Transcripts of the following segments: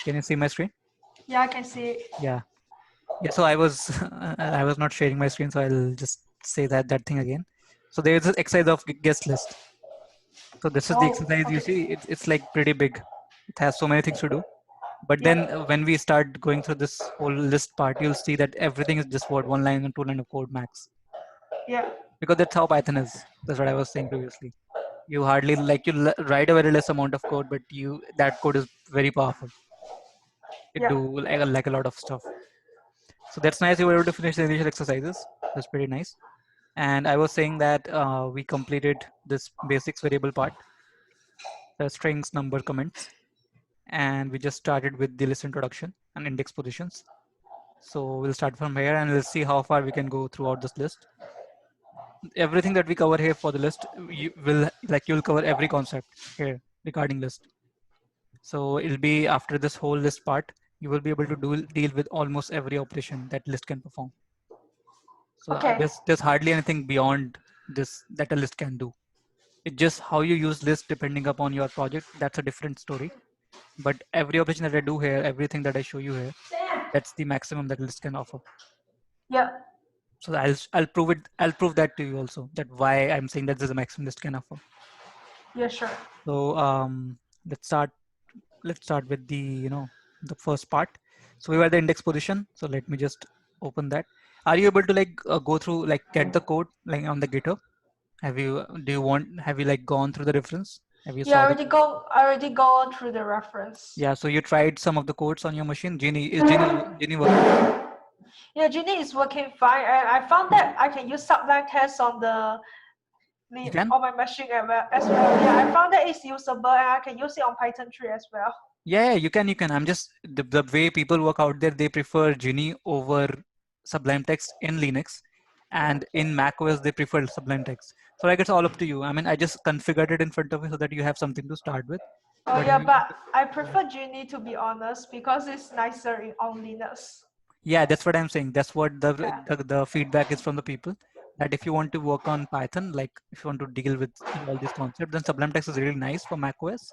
Can you see my screen? Yeah, I can see it. Yeah. Yeah. So I was I was not sharing my screen, so I'll just say that thing again. So there is this exercise of guest list. So this is the Oh, exercise. You okay. see, it's like pretty big. It has so many things to do. But then Yeah, when we start going through this whole list part, you'll see that everything is just what 1 line and 2 line of code max. yeah, Because that's how Python is. That's what I was saying previously. You hardly like write a very less amount of code, but you that code is very powerful. It yeah. do like a lot of stuff. So that's nice. You were able to finish the initial exercises. That's pretty nice. And I was saying that we completed this basics variable part, the strings, number, comments, and we just started with the list introduction and index positions. So we'll start from here and we'll see how far we can go throughout this list. Everything that we cover here for the list, you will you'll cover every concept here regarding list. So it'll be after this whole list part, you will be able to deal with almost every operation that list can perform. So Okay. there's hardly anything beyond this that a list can do. It's just how you use list depending upon your project. That's a different story. But every operation that I do here, everything that I show you here, that's the maximum that list can offer. Yeah, So I'll prove it. I'll prove that to you also. That why I'm saying that there's a maximum list can offer. yeah, sure. So let's start. Let's start with the the first part. So we were at the index position. So let me just open that. Are you able to go through get the code on the GitHub? Have you have you gone through the reference? Have you Yeah, saw the code? I already gone through the reference. Yeah. So you tried some of the codes on your machine. Genie working? Yeah, Genie is working fine. And I found that I can use Sublime Text on You can? on my machine as well. Yeah, I found that it's usable and I can use it on Python 3 as well. Yeah, you can. You can. I'm just the way people work out there. They prefer Genie over Sublime Text in Linux, Yeah. and in Mac OS they prefer Sublime Text. So it's all up to you. I mean, I just configured it in front of you so that you have something to start with. Oh But if yeah, you want but to, I yeah, prefer Genie to be honest because it's nicer on Linux. yeah, that's what I'm saying. That's what Yeah. the feedback is from the people. That if you want to work on Python, like if you want to deal with all these concepts, then Sublime Text is really nice for Mac OS.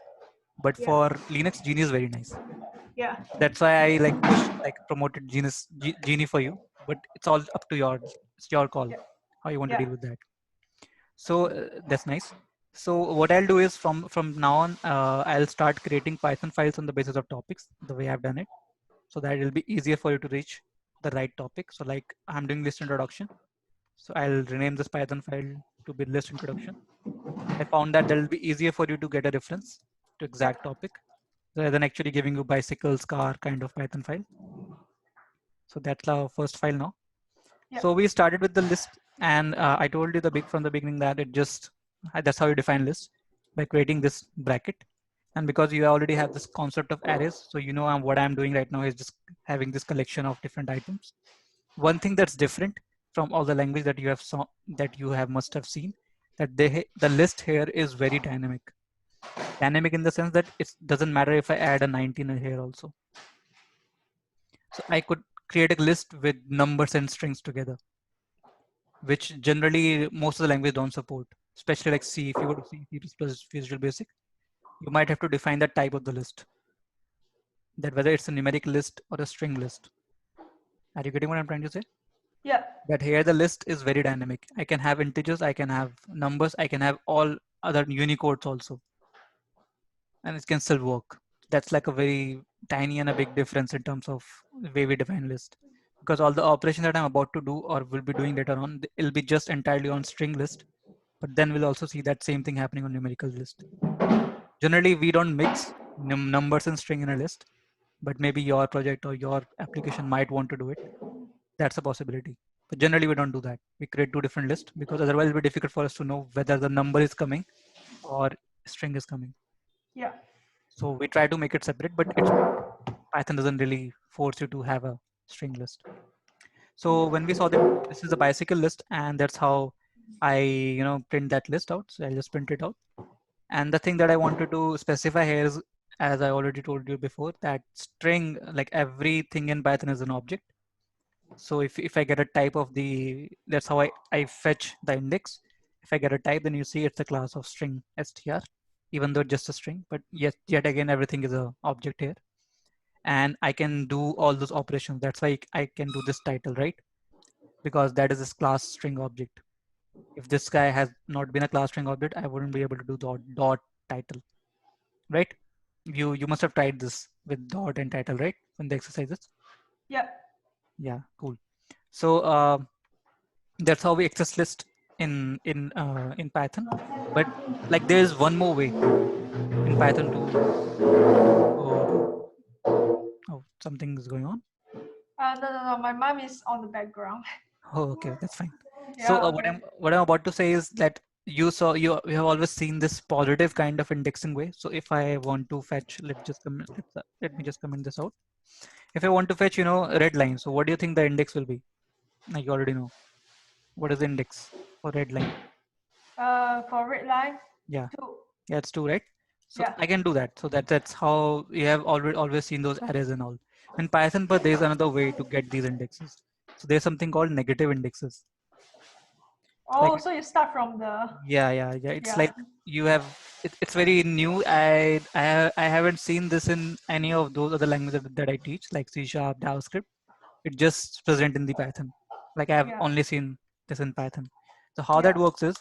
But Yeah. for Linux, Genie is very nice. Yeah. That's why I promoted Genie for you. But it's all up to it's your call Yeah. how you want to Yeah. deal with that. So that's nice. So what I'll do is from now on, I'll start creating Python files on the basis of topics the way I've done it, so that it'll be easier for you to reach the right topic. So like I'm doing list introduction, so I'll rename this Python file to be list introduction. I found that that'll be easier for you to get a reference to Yeah. exact topic rather than actually giving you bicycles, car kind of Python file. So that's our first file now. Yeah. So we started with the list, and I told you from the beginning that that's how you define list, by creating this bracket. And because you already have this concept of arrays, so you know what I'm doing right now is just having this collection of different items. One thing that's different from all the language that you have must have seen, that the list here is very dynamic. Dynamic in the sense that it doesn't matter if I add a 19 here also. So I could create a list with numbers and strings together, which generally most of the language don't support, especially like C. If you go to C, C++, Visual Basic, you might have to define the type of the list, that whether it's a numeric list or a string list. Are you getting what I'm trying to say? Yeah. That here the list is very dynamic. I can have integers, I can have numbers, I can have all other Unicodes also, and it can still work. That's like a very tiny and a big difference in terms of the way we define list. Because all the operations that I'm about to do or will be doing later on, it'll be just entirely on string list. But then we'll also see that same thing happening on numerical list. Generally, we don't mix numbers and string in a list, but maybe your project or your application might want to do it. That's a possibility. But generally, we don't do that. We create two different lists because otherwise it'll be difficult for us to know whether the number is coming or string is coming. Yeah. So we try to make it separate, but Python doesn't really force you to have a string list. So when we saw that this is a bicycle list, and that's how I print that list out. So I'll just print it out. And the thing that I wanted to specify here is, as I already told you before, that string, like everything in Python is an object. So if I get a type of that's how I fetch the index. If I get a type, then you see it's a class of string str, even though it's just a string. But yet again, everything is a object here. and I can do all those operations. That's why I can do this title, right? Because that is this class string object. If this guy has not been a class string object, I wouldn't be able to do dot title, right? You must have tried this with dot and title, right? In the exercises. Yeah. Yeah, cool. So that's how we access list in Python. But like there's one more way in Python to oh, something is going on. No. My mom is on the background. Oh, okay, that's fine. So Yeah. Okay. what I'm about to say is that you have always seen this positive kind of indexing way. So if I want to fetch, let me just comment this out. If I want to fetch, red line. So what do you think the index will be? Like you already know. What is the index for red line? For red line, Yeah, 2. yeah, it's two, right? So Yeah. I can do that. So that's how you have always seen those arrays and all. In Python, but there's another way to get these indexes. So there's something called negative indexes. Oh, Like so you start from the yeah. It's yeah. like you have it's very new. I haven't seen this in any of those other languages that I teach, like C Sharp, JavaScript. It just present in the Python. Like I have Yeah. only seen this in Python. So how that Yeah. works is,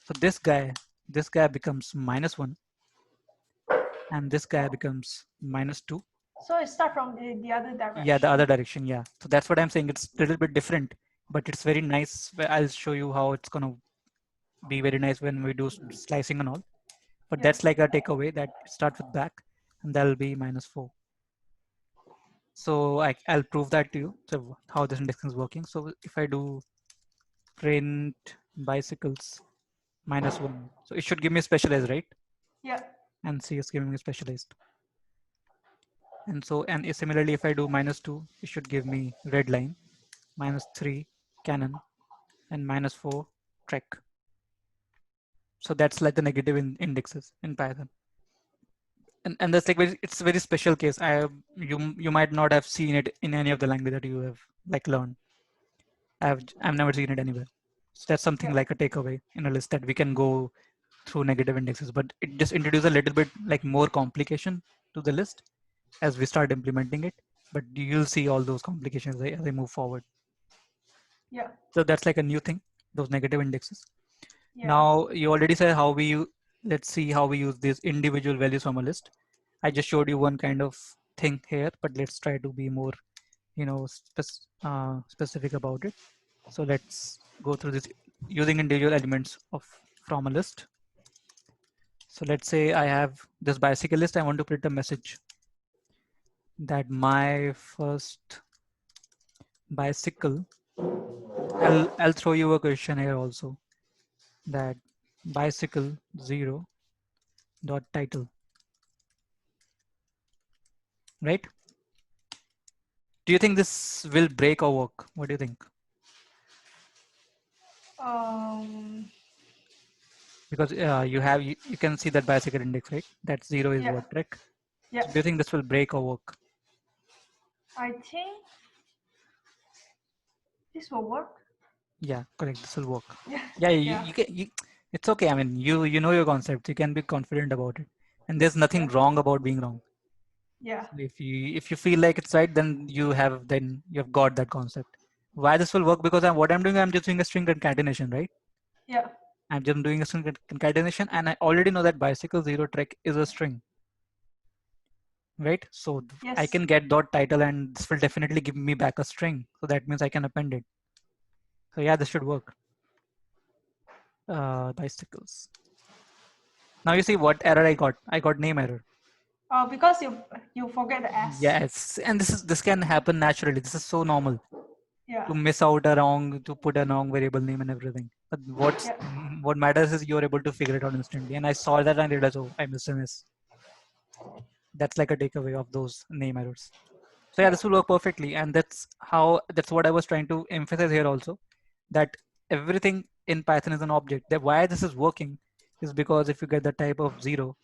so this guy becomes -1, and this guy becomes -2. So it start from the other Yeah, the direction. other direction. Yeah. So that's what I'm saying. It's a little bit different, but it's very nice. I'll show you how it's gonna be very nice when we do slicing and all. But Yeah. that's like a takeaway that start with back, and that'll be -4. So I'll prove that to you. So how this indexing is working. So if I do print bicycles -1, so it should give me specialized, right? Yeah. And C is giving me specialized. And so and similarly, if I do -2, it should give me red line, -3 canon, and -4 trek. So that's like the negative indexes in Python. And that's like it's a very special case. You might not have seen it in any of the language that you have like learned. I've never seen it anywhere. So that's something Yeah. like a takeaway in a list that we can go through negative indexes, but it just introduces a little bit like more complication to the list as we start implementing it. But you'll see all those complications as I move forward. Yeah. So that's like a new thing, those negative indexes. Yeah. Now you already said how let's see how we use these individual values from a list. I just showed you one kind of thing here, but let's try to be more, specific about it. So let's go through this using individual elements from a list. So let's say I have this bicycle list. I want to print a message that my first bicycle. I'll throw you a question here also. That bicycle 0 dot title, right? Do you think this will break or work? What do you think? Because you can see that bicycle index, right? That 0 is Yeah. what trek. Yeah. So do you think this will break or work? I think this will work. Yeah, correct. This will work. Yeah. Yeah, Yeah. you can. It's okay. I mean, you know your concept. You can be confident about it, and there's nothing Yeah. wrong about being wrong. Yeah. So if you feel like it's right, then you have got that concept. Why this will work? Because what I'm doing, I'm just doing a string concatenation, right? Yeah. I'm just doing a string concatenation, and I already know that bicycle 0 trek is a string, right? So I Yes. can get dot title, and this will definitely give me back a string. So that means I can append it. So yeah, this should work. Bicycles. Now you see what error I got. I got name error. Because you forget the S. Yes, and this can happen naturally. This is so normal Yeah. to miss out to put a wrong variable name and everything. But Yeah. what matters is you're able to figure it out instantly. And I saw that and I realized, oh, I missed a miss. That's like a takeaway of those name errors. So yeah, Yeah. this will work perfectly, and that's what I was trying to emphasize here also, that everything in Python is an object. That why this is working is because if you get the type of 0,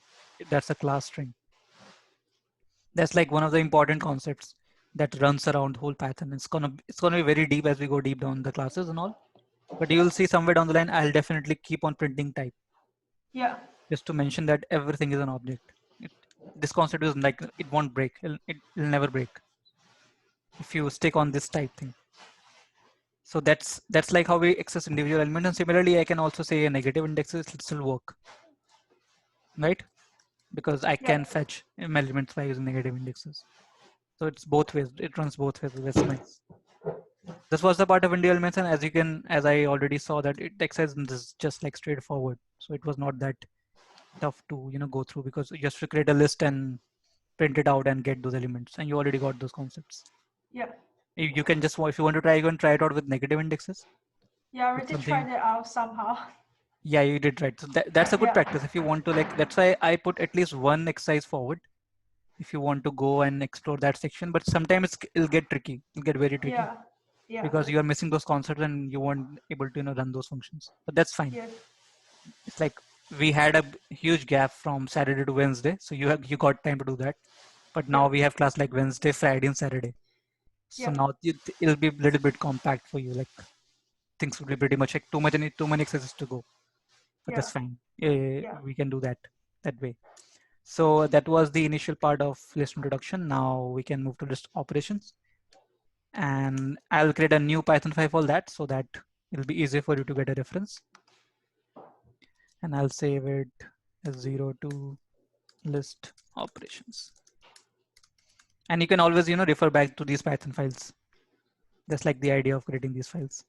that's a class string. That's like one of the important concepts that runs around whole Python. It's gonna be very deep as we go deep down the classes and all. But you'll see somewhere down the line, I'll definitely keep on printing type Yeah. just to mention that everything is an object. this concept is like it won't break. It'll never break if you stick on this type thing. So that's like how we access individual elements. And similarly, I can also say a negative indexes will still work, right? Because I Yeah. can fetch elements by using negative indexes. So it's both ways. It runs both ways. That's nice. This was the part of individual elements, and as I already saw that it exercise is just like straightforward. So it was not that tough to go through, because you just to create a list and print it out and get those elements, and you already got those concepts. Yeah. You can just, if you want to try, you can try it out with negative indexes. Yeah, I It's already something. tried it out somehow. Yeah, you did right. So that's a good Yeah. practice if you want to, like, that's why I put at least one exercise forward if you want to go and explore that section. But sometimes it'll get tricky. It'll get very tricky Yeah. Yeah. because you are missing those concepts and you weren't able to run those functions. But that's fine. Yeah. It's like we had a huge gap from Saturday to Wednesday, so you got time to do that. But now Yeah. we have class like Wednesday, Friday, and Saturday. So Yeah. now it'll be a little bit compact for you. Like things will be pretty much like too many exercises to go. But Yeah. that's fine. Yeah. We can do that way. So that was the initial part of list introduction. Now we can move to list operations. And I'll create a new Python file for that so that it'll be easier for you to get a reference. And I'll save it as 02 list operations. And you can always, refer back to these Python files. That's like the idea of creating these files.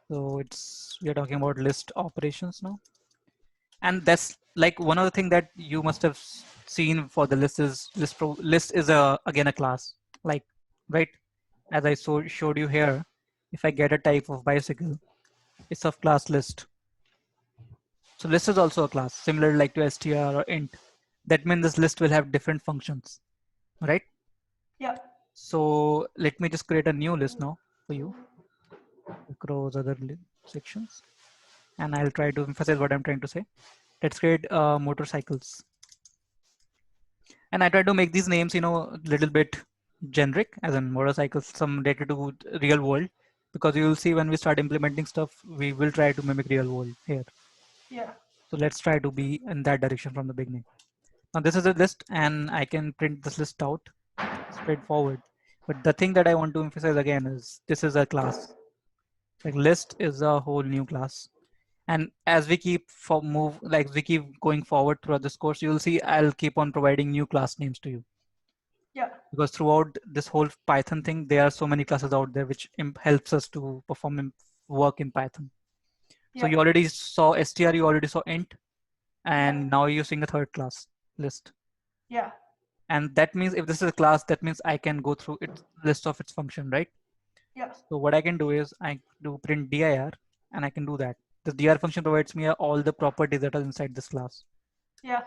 So we are talking about list operations now. And that's like one other thing that you must have seen for the list is list is again a class, like, right? As I showed you here, if I get a type of bicycle, it's of class list. So list is also a class, similar like to str or int. That means this list will have different functions, right? Yeah. So let me just create a new list now for you across other sections, and I'll try to emphasize what I'm trying to say. Let's create motorcycles. And I try to make these names, a little bit generic, as in motorcycles, some related to real world, because you will see when we start implementing stuff, we will try to mimic real world here. Yeah. So let's try to be in that direction from the beginning. Now this is a list, and I can print this list out straightforward. But the thing that I want to emphasize again is this is a class. Like list is a whole new class. And as we keep we keep going forward throughout this course, you'll see I'll keep on providing new class names to you. Yeah. Because throughout this whole Python thing, there are so many classes out there which helps us to perform work in Python. So Yeah. you already saw str, you already saw int, and Yeah. now you're seeing a third class list. Yeah. And that means if this is a class, that means I can go through its list of its function, right? Yeah. So what I can do is I do print dir, and I can do that. The dir function provides me all the properties that are inside this class. Yeah.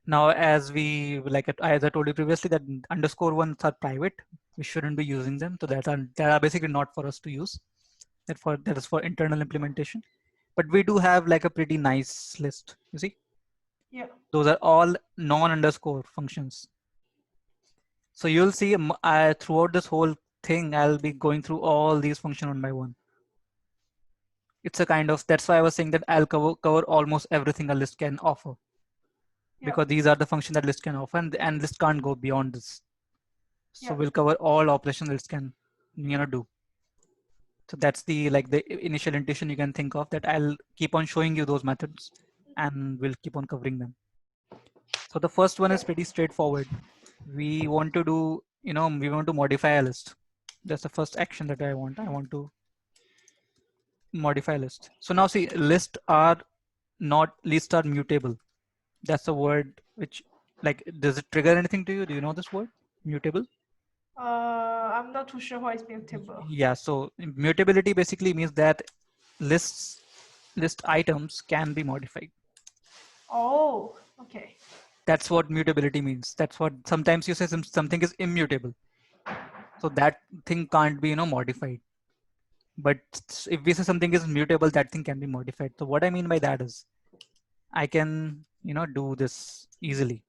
Now, as I told you previously, that underscore ones are private. We shouldn't be using them. So that are basically not for us to use. That is for internal implementation. But we do have like a pretty nice list. You see, Yeah. those are all non-underscore functions. So you'll see throughout this whole thing, I'll be going through all these functions one by one. It's a kind of, that's why I was saying that I'll cover almost everything a list can offer. Yeah. Because these are the functions that list can offer, and list can't go beyond this. So Yeah. we'll cover all operations list can do. So that's the initial intention you can think of, that I'll keep on showing you those methods and we'll keep on covering them. So the first one is pretty straightforward. We want to do, we want to modify a list. That's the first action that I want. I want to modify a list. So now see, lists are mutable. That's a word which, like, does it trigger anything to you? Do you know this word, mutable? I'm not too sure what is mutable. Yeah, so mutability basically means that list items can be modified. Oh, okay. That's what mutability means. That's what sometimes you say something is immutable. So that thing can't be, modified. But if we say something is mutable, that thing can be modified. So what I mean by that is I can, do this easily.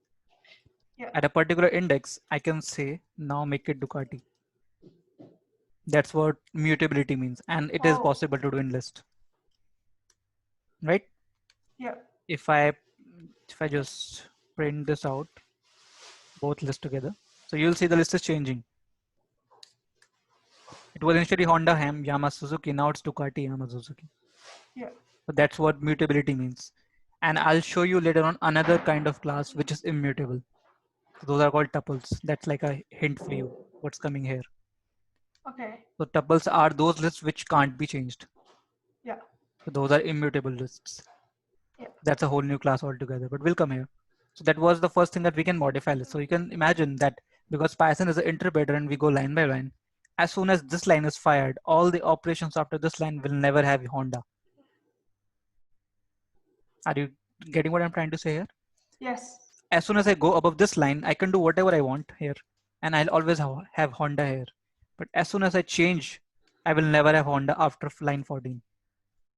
Yeah. At a particular index, I can say now make it Ducati. That's what mutability means. And it is possible to do in list. Right? Yeah. If I just print this out, both lists together. So you'll see the list is changing. It was initially Honda, Yamaha, Suzuki. Now it's Ducati, Yamaha, Suzuki. Yeah. So that's what mutability means. And I'll show you later on another kind of class which is immutable. So those are called tuples. That's like a hint for you what's coming here. Okay. So tuples are those lists which can't be changed. Yeah. So those are immutable lists. Yeah. That's a whole new class altogether, but we'll come here. So that was the first thing that we can modify list. So you can imagine that because Python is an interpreter and we go line by line, as soon as this line is fired, all the operations after this line will never have Honda. Are you getting what I'm trying to say here? Yes. As soon as I go above this line, I can do whatever I want here, and I'll always have Honda here. But as soon as I change, I will never have Honda after line 14.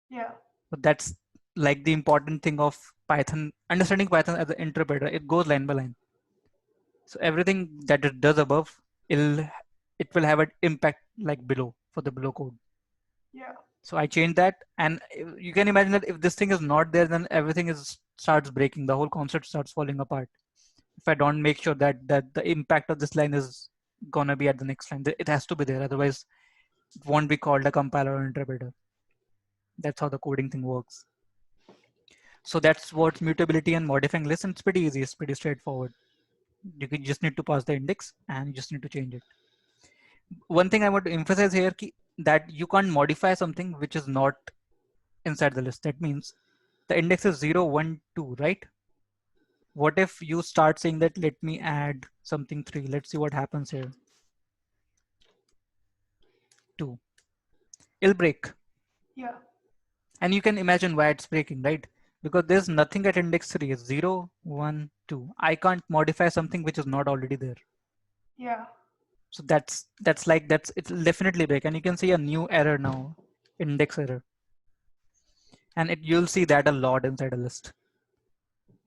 Yeah. So that's like the important thing of Python, understanding Python as an interpreter. It goes line by line. So everything that it does above, it will have an impact like below for the below code. Yeah. So I changed that, and you can imagine that if this thing is not there, then everything starts breaking. The whole concept starts falling apart. If I don't make sure that the impact of this line is gonna be at the next line, it has to be there. Otherwise, it won't be called a compiler or interpreter. That's how the coding thing works. So that's what mutability and modifying lists. And it's pretty easy. It's pretty straightforward. You just need to pass the index and you just need to change it. One thing I want to emphasize here that you can't modify something which is not inside the list. That means the index is 0, 1, 2, right? What if you start saying that let me add something 3? Let's see what happens here. 2. It'll break. Yeah. And you can imagine why it's breaking, right? Because there's nothing at index 3. It's 0, 1, 2. I can't modify something which is not already there. Yeah. So it'll definitely break. And you can see a new error now, index error. And you'll see that a lot inside a list.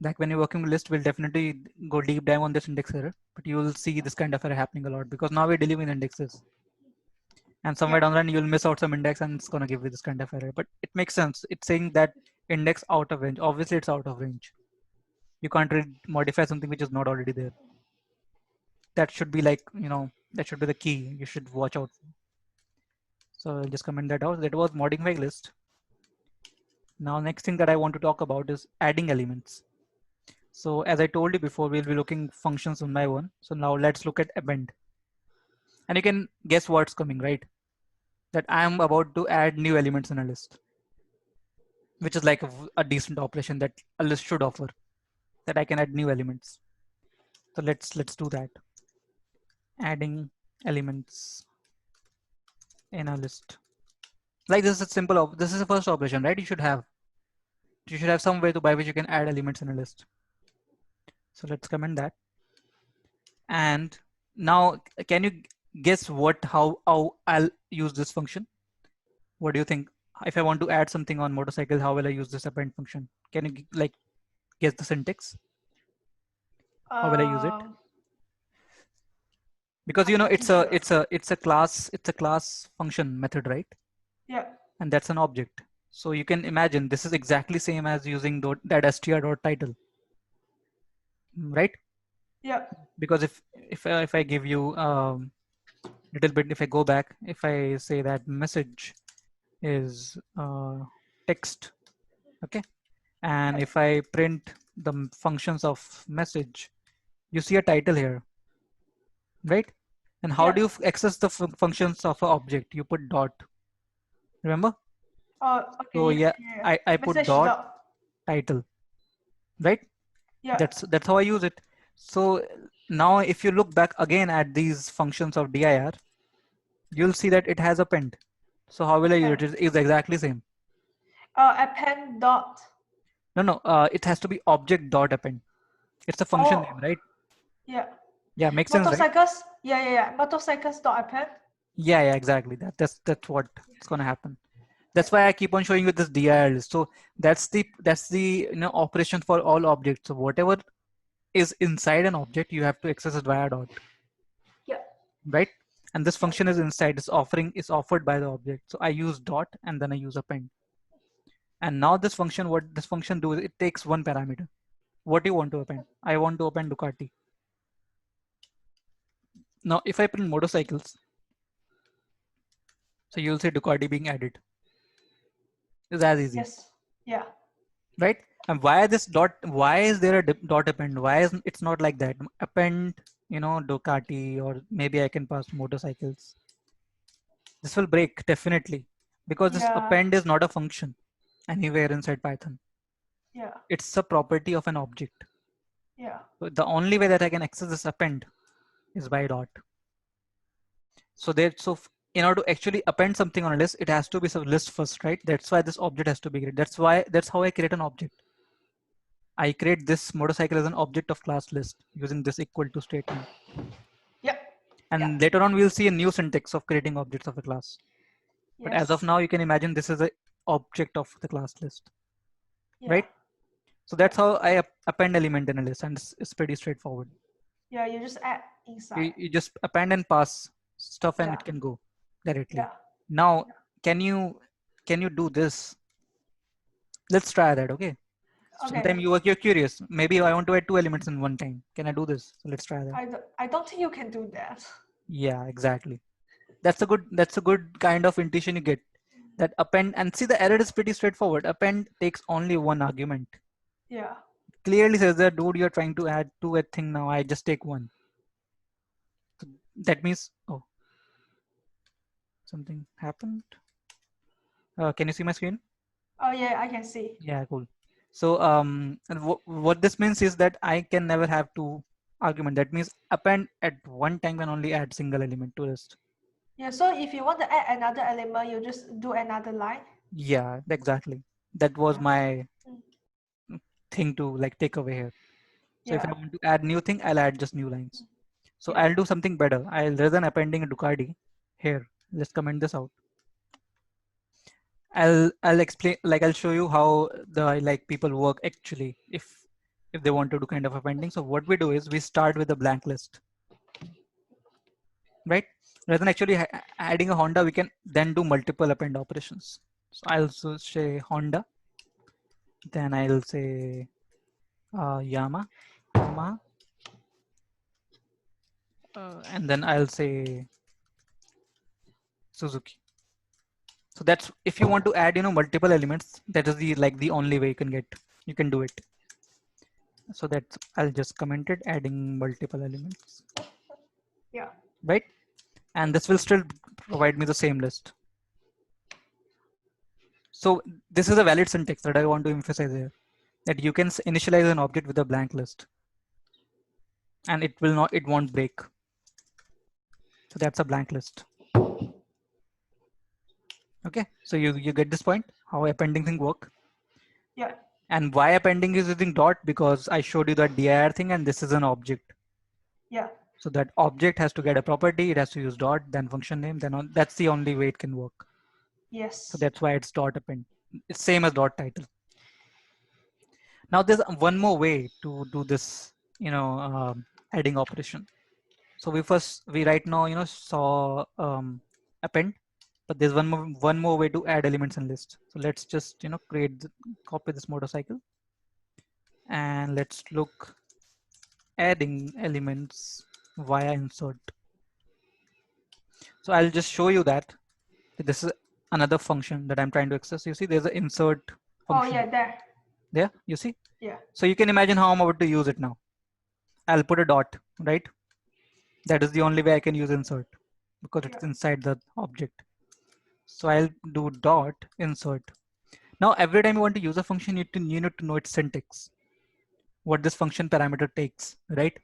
Like when you're working with list, we'll definitely go deep dive on this index error, but you will see this kind of error happening a lot because now we're dealing with indexes. And somewhere down the line, you'll miss out some index and it's going to give you this kind of error. But it makes sense. It's saying that index out of range. Obviously, it's out of range. You can't really modify something which is not already there. That should be like, that should be the key you should watch out for. So I'll just comment that out. That was modifying list. Now, next thing that I want to talk about is adding elements. So as I told you before, we'll be looking functions one by one. So now let's look at append. And you can guess what's coming, right? That I am about to add new elements in a list, which is like a decent operation that a list should offer, that I can add new elements. So let's do that. Adding elements in a list. Like this is simple. This is the first operation, right? You should have some way by which you can add elements in a list. So let's comment that. And now, can you guess how I'll use this function? What do you think? If I want to add something on motorcycle, how will I use this append function? Can you like guess the syntax? How will I use it? Because it's a class function method, right? Yeah. And that's an object. So you can imagine this is exactly same as using that str.title, right? Yeah. Because if I give you little bit, if I go back, if I say that message is text, okay, and if I print the functions of message, you see a title here, right? And how do you access the functions of an object? You put dot, remember? Oh, okay. So yeah, I put dot title, right? Yeah. That's how I use it. So now if you look back again at these functions of dir, you'll see that it has append. So how will I use it? It is exactly same. Append dot. No, it has to be object dot append. It's a function name, right? Yeah. Yeah, makes sense, right? Motorcycles. Yeah. Motorcycles dot append. Yeah, exactly. That's what it's gonna happen. That's why I keep on showing you this dir list. So that's the operation for all objects. So whatever is inside an object, you have to access it via dot. Yeah. Right? And this function is inside, is offered by the object. So I use dot and then I use append. And now this function, what this function do is it takes one parameter. What do you want to append? I want to append Ducati. Now, if I print motorcycles, so you'll see Ducati being added. It's as easy, Yes. Yeah. right? And why this dot? Why is there a dot append? Why is it's not like that? Append, Ducati, or maybe I can pass motorcycles. This will break definitely because this Yeah. append is not a function anywhere inside Python. Yeah. It's a property of an object. Yeah. So the only way that I can access this append is by dot. So in order to actually append something on a list, it has to be some list first, right? That's why this object has to be created. That's how I create an object. I create this motorcycle as an object of class list using this equal to statement. Yep. And later on, we'll see a new syntax of creating objects of a class. But as of Yes. now, you can imagine this is an object of the class list, Yeah. right? So that's how I append element in a list, and it's pretty straightforward. Yeah. You just add inside. You just append and pass stuff, and Yeah. it can go directly. Yeah. Now, can you do this? Let's try that, okay? Sometime Okay. you're curious. Maybe I want to add 2 elements in one time. Can I do this? So let's try that. I don't think you can do that. Yeah, exactly. That's a good kind of intuition you get. That append, and see, the error is pretty straightforward. Append takes only one argument. Yeah. Clearly says that, dude, you're trying to add 2 a thing now. I just take 1. So that means, oh, something happened. Can you see my screen? Oh yeah, I can see. Yeah, cool. So and what this means is that I can never have 2 argument. That means append at one time can only add single element to list. Yeah. So if you want to add another element, you just do another line. Yeah, exactly. That was Yeah. my Mm. thing to like take away here. So if I Yeah. want to add new thing, I'll add just new lines. So Yeah. I'll do something better. Rather than appending a Ducati here, let's comment this out. I'll explain, like I'll show you how the like people work actually if they want to do kind of appending. So what we do is we start with a blank list, right? Rather than actually adding a Honda, we can then do multiple append operations. So I'll say Honda, then I'll say Yamaha, and then I'll say Suzuki. So that's if you want to add multiple elements, that is the only way you can do it. So that's I'll just comment it, adding multiple elements. Yeah. Right, and this will still provide me the same list. So this is a valid syntax that I want to emphasize here, that you can initialize an object with a blank list and it won't break. So that's a blank list. Okay, so you get this point, how appending thing work. Yeah. And why appending is using dot, because I showed you that dir thing, and this is an object. Yeah. So that object has to get a property, it has to use dot, then function name, that's the only way it can work. Yes. So that's why it's dot append. It's same as dot title. Now there's one more way to do this, adding operation. So we right now, saw append, but there's one more way to add elements in list. So let's just, copy this motorcycle and let's look adding elements via insert. So I'll just show you that this is another function that I'm trying to access. You see, there's an insert function. Oh yeah, there. There, you see? Yeah. So you can imagine how I'm about to use it now. I'll put a dot, right? That is the only way I can use insert because it's inside the object. So I'll do dot insert. Now, every time you want to use a function, you need to know its syntax, what this function parameter takes, right?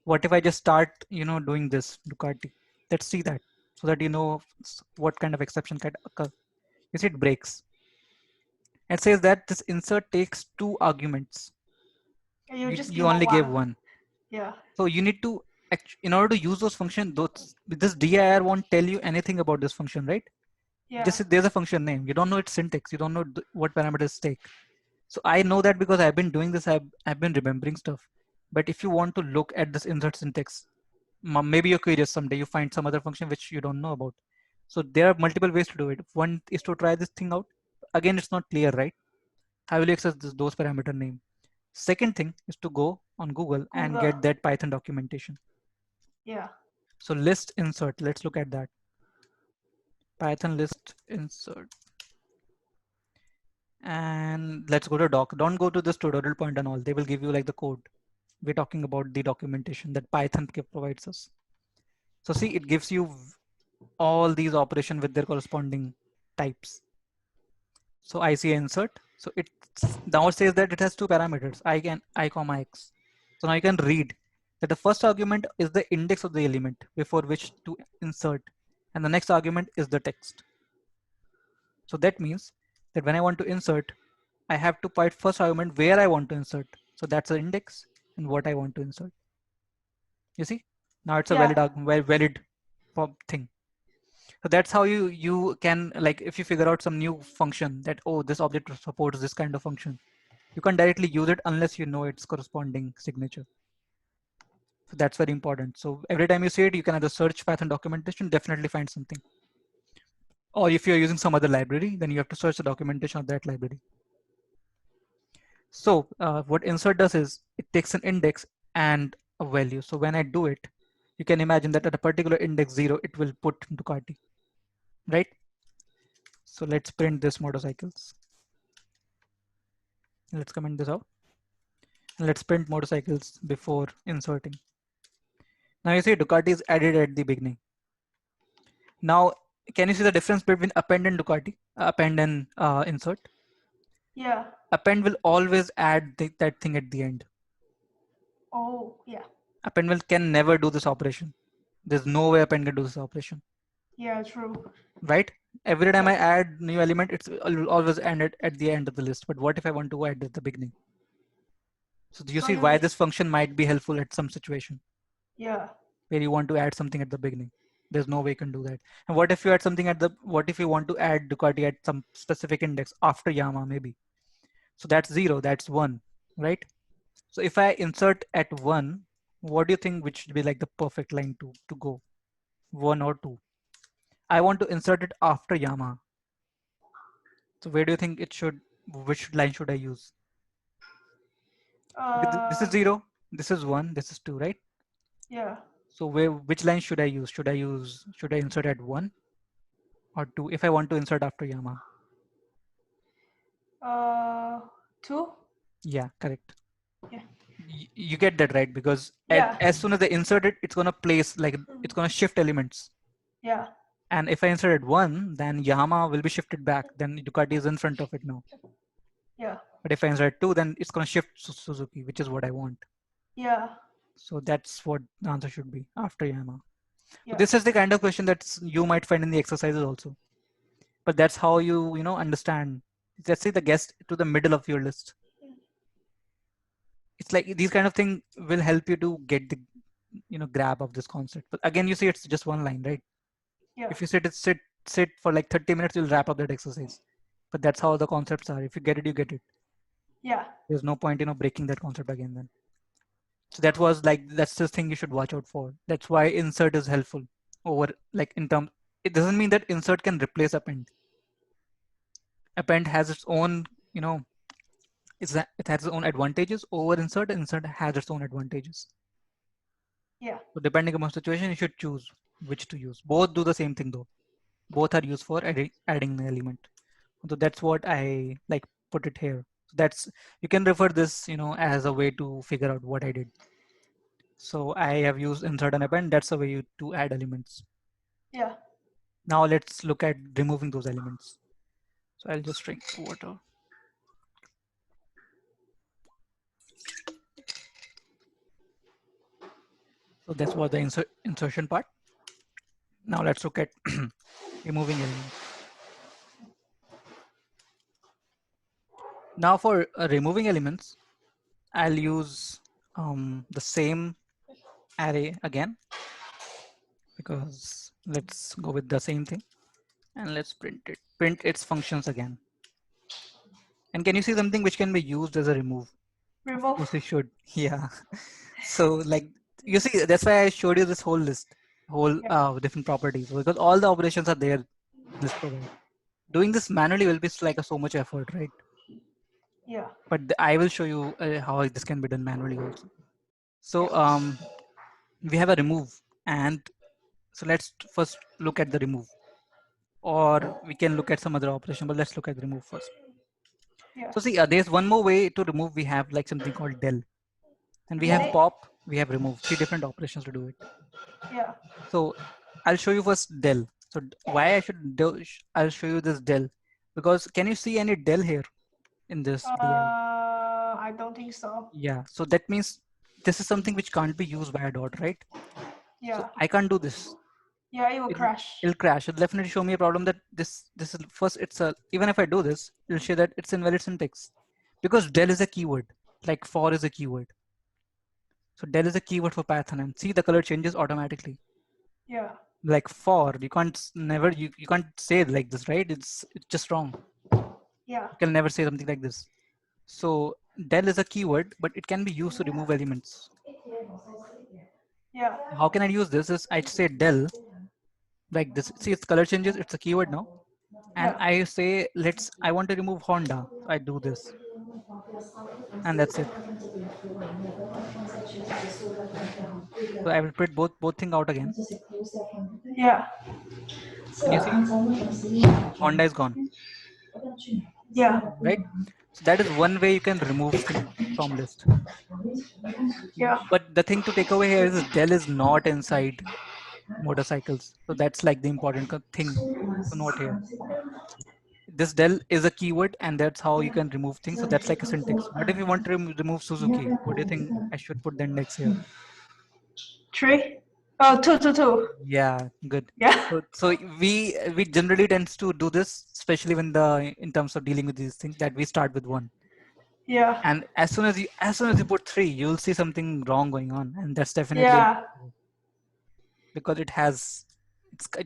What if I just start, doing this Ducati? Let's see that so that you know what kind of exception can occur. You see, it breaks. It says that this insert takes 2 arguments. You only gave 1. Yeah. So you need to, in order to use those functions, this dir won't tell you anything about this function, right? Yeah. Just there's a function name. You don't know its syntax. You don't know what parameters take. So I know that because I've been doing this. I've been remembering stuff. But if you want to look at this insert syntax, maybe you're curious someday. You find some other function which you don't know about. So there are multiple ways to do it. One is to try this thing out. Again, it's not clear, right? How will you access those parameter name? Second thing is to go on Google and Google. get that Python documentation. Yeah. So list insert, let's look at that. Python list insert. And let's go to doc. Don't go to this tutorial point and all. They will give you like the code. We're talking about the documentation that Python provides us. So see, it gives you all these operations with their corresponding types. So I see insert. So it now says that it has two parameters, I comma x. So now you can read that the first argument is the index of the element before which to insert, and the next argument is the text. So that means that when I want to insert, I have to provide first argument where I want to insert. So that's the index and what I want to insert. You see, now it's a valid thing. So that's how you can, like, if you figure out some new function that, oh, this object supports this kind of function, you can't directly use it unless you know its corresponding signature. So that's very important. So every time you see it, you can either search Python documentation, definitely find something. Or if you're using some other library, then you have to search the documentation of that library. So what insert does is it takes an index and a value. So when I do it, you can imagine that at a particular index 0, it will put Ducati, right? So let's print this motorcycles. Let's comment this out. And let's print motorcycles before inserting. Now you see Ducati is added at the beginning. Now, can you see the difference between append and Ducati? Append and insert? Yeah. Append will always add that thing at the end. Oh, yeah. Append can never do this operation. There's no way append can do this operation. Yeah, true. Right? Every time I add new element, it's always ended at the end of the list. But what if I want to add at the beginning? So do you see why this function might be helpful at some situation? Yeah. Where you want to add something at the beginning. There's no way you can do that. And what if you add something what if you want to add Ducati at some specific index after Yamaha maybe? So that's 0, that's 1, right? So if I insert at 1, what do you think which should be like the perfect line to go? 1 or 2? I want to insert it after Yamaha. So where do you think it should, which line should I use? This is 0, this is 1, this is 2, right? Yeah. So which line should I use? Should I insert at 1 or 2 if I want to insert after Yamaha? 2? Yeah, correct. Yeah. You get that, right? Because as soon as I insert it, it's gonna place, like, it's gonna shift elements. Yeah. And if I insert at 1, then Yamaha will be shifted back. Then Ducati is in front of it now. Yeah. But if I insert 2, then it's gonna shift Suzuki, which is what I want. Yeah. So that's what the answer should be after Yamaha. Yeah. So this is the kind of question that you might find in the exercises also. But that's how you understand. Let's say the guest to the middle of your list. It's like these kind of things will help you to get the grab of this concept. But again, you see, it's just one line, right? Yeah. If you sit for like 30 minutes, you'll wrap up that exercise. But that's how the concepts are. If you get it, you get it. Yeah. There's no point breaking that concept again then. So that's the thing you should watch out for. That's why insert is helpful over, like, in terms. It doesn't mean that insert can replace append. Append has its own, it has its own advantages over insert. Insert has its own advantages. Yeah. So depending upon situation, you should choose which to use. Both do the same thing though. Both are used for adding an element. So that's what I like put it here. That's, you can refer this, as a way to figure out what I did. So I have used insert and append. That's a way to add elements. Yeah. Now let's look at removing those elements. So I'll just drink water. So that's what the insertion part. Now let's look at removing elements. Now for removing elements, I'll use the same array again, because let's go with the same thing and let's print its functions again. And can you see something which can be used as a remove? Remove. Of course you should. Yeah. So like, you see, that's why I showed you this whole list, different properties, because all the operations are there in this program. Doing this manually will be like so much effort, right? Yeah. but I will show you how this can be done manually also. So we have a remove, and so let's first look at the remove, or we can look at some other operation, but let's look at the remove first. Yeah. So see, there's one more way to remove. We have like something called del, and we have Delete. pop, we have remove, 3 different operations to do it. Yeah. So I'll show you first del. So why I should do, I'll show you this del, because can you see any del here in this DI? I don't think so. Yeah, so that means this is something which can't be used by a dot, right? So Yeah. I can't do this. Yeah, it will It'll, crash. it'll crash. It'll definitely show me a problem that this is first. It's a, even if I do this, it'll show that it's invalid syntax, because del is a keyword, like for is a keyword. So del is a keyword for Python, and see the color changes automatically. Yeah. Like for, you can't never you can't say it like this, right? It's just wrong. Yeah. You can never say something like this. So del is a keyword, but it can be used to remove elements. Yeah. How can I use this? Is I say del like this. See, its color changes. It's a keyword now, and Yeah. I say I want to remove Honda. So I do this, and that's it. So I will print both thing out again. Yeah. Can you see? Honda is gone, Yeah. right? So that is one way you can remove things from list. Yeah. But the thing to take away here is del is not inside motorcycles. So that's like the important thing to note here. This del is a keyword, and that's how you can remove things. So that's like a syntax. But if you want to remove Suzuki, what do you think I should put the index here? 3. Oh, 2, 2, 2. Yeah, good. Yeah. So we generally tends to do this, especially when in terms of dealing with these things, that we start with 1. Yeah. And as soon as you put 3, you'll see something wrong going on, and that's definitely Yeah. because it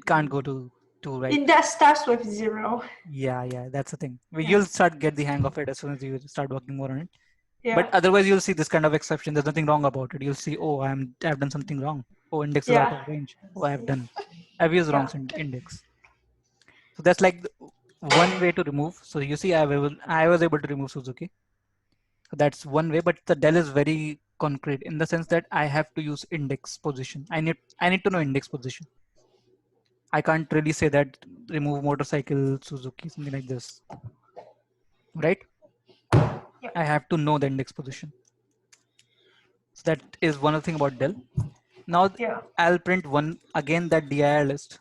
can't go to 2, right? Index starts with 0. Yeah, that's the thing. Yeah. You'll start get the hang of it as soon as you start working more on it. But Yeah. otherwise, you'll see this kind of exception. There's nothing wrong about it. You'll see, oh, I've done something wrong. Oh, index is out Yeah. of range. Oh, I've used wrong Yeah. index. So that's like one way to remove. So you see, I was able to remove Suzuki. So that's one way. But the del is very concrete in the sense that I have to use index position. I need to know index position. I can't really say that remove motorcycle Suzuki, something like this, right? Yeah. I have to know the index position. So that is one of the thing about del. Now Yeah. I'll print one again, that dir list.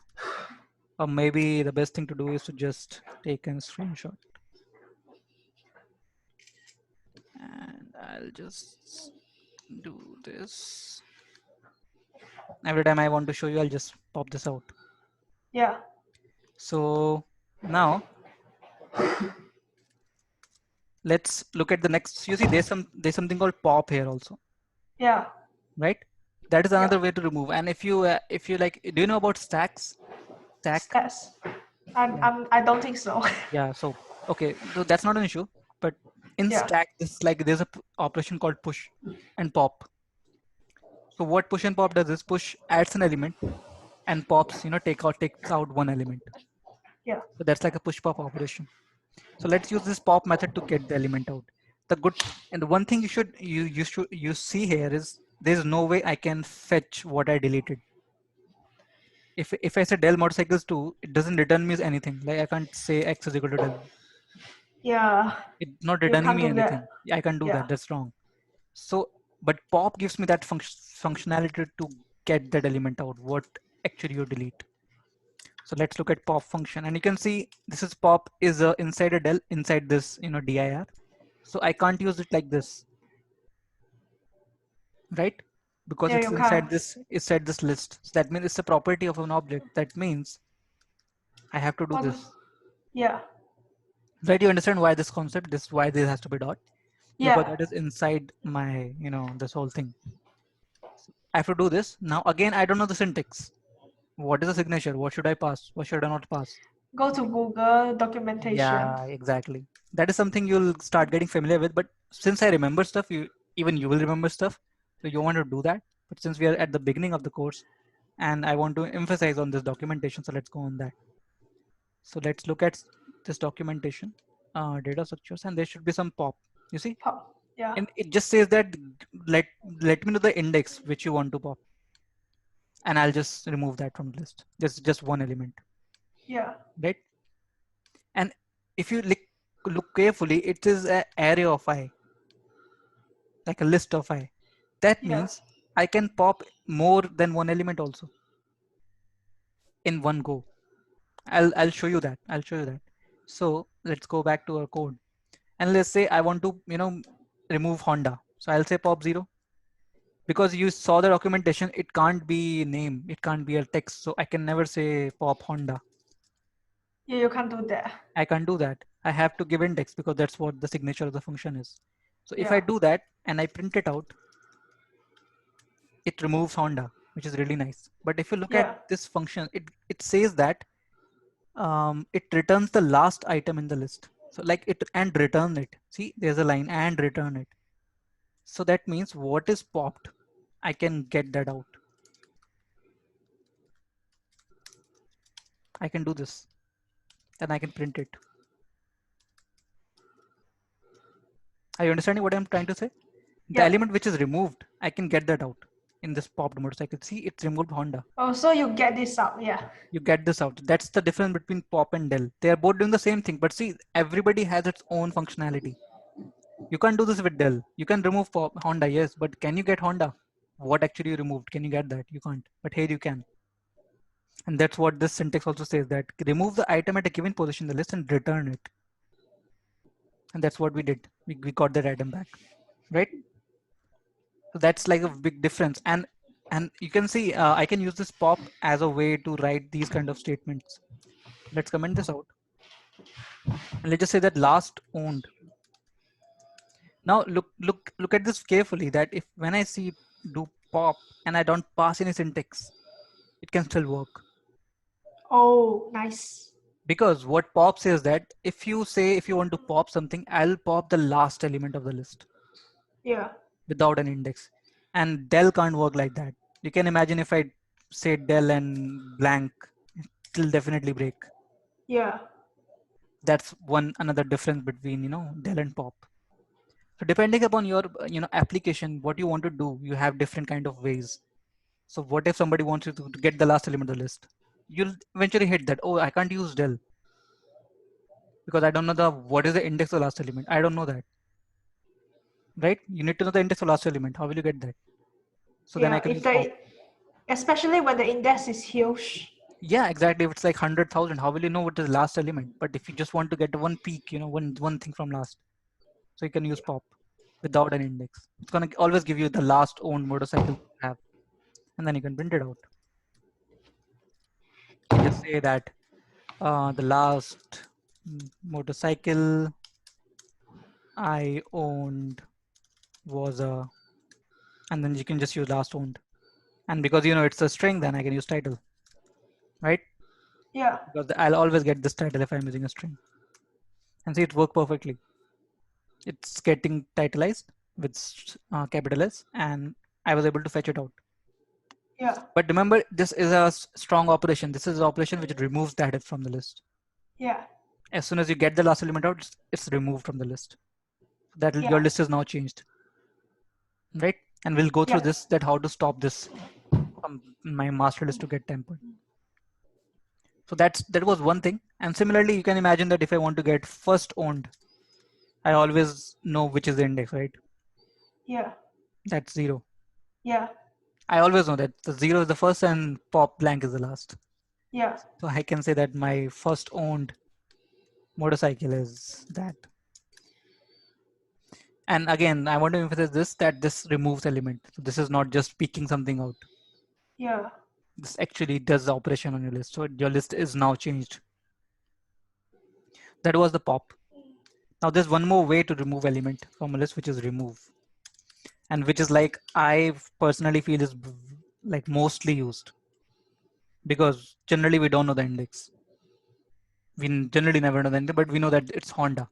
Or maybe the best thing to do is to just take a screenshot. And I'll just do this. Every time I want to show you, I'll just pop this out. Yeah. So now let's look at the next. You see, there's something called pop here also, Yeah. right? That is Yeah. another way to remove. And if you like, do you know about stacks? Stack. Stats. Yeah. I don't think so. Yeah. So okay, so that's not an issue. But in Yeah. stack, there's a operation called push and pop. So what push and pop does is push adds an element, and pops, takes out one element. Yeah. So that's like a push pop operation. So let's use this pop method to get the element out. The one thing you see here is there's no way I can fetch what I deleted. If I say del motorcycles 2, it doesn't return me anything. Like I can't say x is equal to del. Yeah. It's not You returning can't me do anything. that. I can't do Yeah. that. That's wrong. So, but pop gives me that functionality to get that element out, what actually you delete. So let's look at pop function, and you can see this is pop is inside a del inside this dir. So I can't use it like this, right? Because Yeah, it's you can't. inside this list. So that means it's a property of an object. That means I have to do this. Yeah. Right? You understand why this concept? Why this has to be dot, because Yeah. that is inside my this whole thing. I have to do this. Now again, I don't know the syntax. What is the signature? What should I pass? What should I not pass? Go to Google documentation. Yeah, exactly. That is something you'll start getting familiar with. But since I remember stuff, you will remember stuff. So you want to do that. But since we are at the beginning of the course, and I want to emphasize on this documentation, so let's go on that. So let's look at this documentation, data structures, and there should be some pop. You see? Pop. Yeah. And it just says that let me know the index which you want to pop. And I'll just remove that from the list. Just one element, Yeah. right? And if you look carefully, it is an array of I, like a list of I. That Yeah. means I can pop more than one element also in one go. I'll show you that. I'll show you that. So let's go back to our code. And let's say I want to, remove Honda. So I'll say pop 0. Because you saw the documentation, it can't be name, it can't be a text. So I can never say pop Honda. Yeah, you can't do that. I can't do that. I have to give index because that's what the signature of the function is. So if I Yeah. do that and I print it out, it removes Honda, which is really nice. But if you look at Yeah. this function, it says that it returns the last item in the list. So like it and return it. See, there's a line and return it. So that means what is popped, I can get that out. I can do this and I can print it. Are you understanding what I'm trying to say? The Yeah. element which is removed, I can get that out in this popped motorcycle. See, it's removed Honda. Oh, so you get this out. Yeah. You get this out. That's the difference between pop and del. They are both doing the same thing, but see, everybody has its own functionality. You can't do this with del. You can remove pop Honda, yes, but can you get Honda? What actually you removed? Can you get that? You can't. But here you can. And that's what this syntax also says, that remove the item at a given position in the list and return it. And that's what we did. We got that item back, right? So that's like a big difference. And you can see I can use this pop as a way to write these kind of statements. Let's comment this out. And let's just say that last owned. Now look at this carefully, that if when I see do pop and I don't pass any syntax, it can still work. Oh, nice. Because what pop says that if you want to pop something, I'll pop the last element of the list Yeah. without an index. And del can't work like that. You can imagine if I say del and blank, it'll definitely break. Yeah. That's another difference between del and pop. So depending upon your application, what you want to do, you have different kind of ways. So what if somebody wants you to get the last element of the list? You'll eventually hit that. Oh, I can't use del because I don't know what is the index of the last element. I don't know that, right? You need to know the index of last element. How will you get that? So then I Yeah. can If use pop. the especially when the index is huge. Yeah, exactly. If it's like 100,000, how will you know what is the last element? But if you just want to get one peak, one thing from last, so you can use pop without an index. It's gonna always give you the last owned motorcycle you have, and then you can print it out. You just say that the last motorcycle I owned was a, and then you can just use last owned. And because it's a string, then I can use title, right? Yeah. Because I'll always get this title if I'm using a string. And see, it worked perfectly. It's getting titleized with capital S, and I was able to fetch it out. Yeah. But remember, this is a strong operation. This is an operation which removes that from the list. Yeah. As soon as you get the last element out, it's removed from the list. That Yeah. your list is now changed, right? And we'll go through Yeah. this, that how to stop this from my master list to get tempered. So that was one thing. And similarly, you can imagine that if I want to get first owned, I always know which is the index, right? Yeah. That's 0. Yeah. I always know that the 0 is the first and pop blank is the last. Yeah. So I can say that my first owned motorcycle is that. And again, I want to emphasize this, that this removes element. So this is not just picking something out. Yeah. This actually does the operation on your list. So your list is now changed. That was the pop. Now there's one more way to remove element from a list, which is remove. And which is like, I personally feel is like mostly used. Because generally we don't know the index. We generally never know the index, but we know that it's Honda.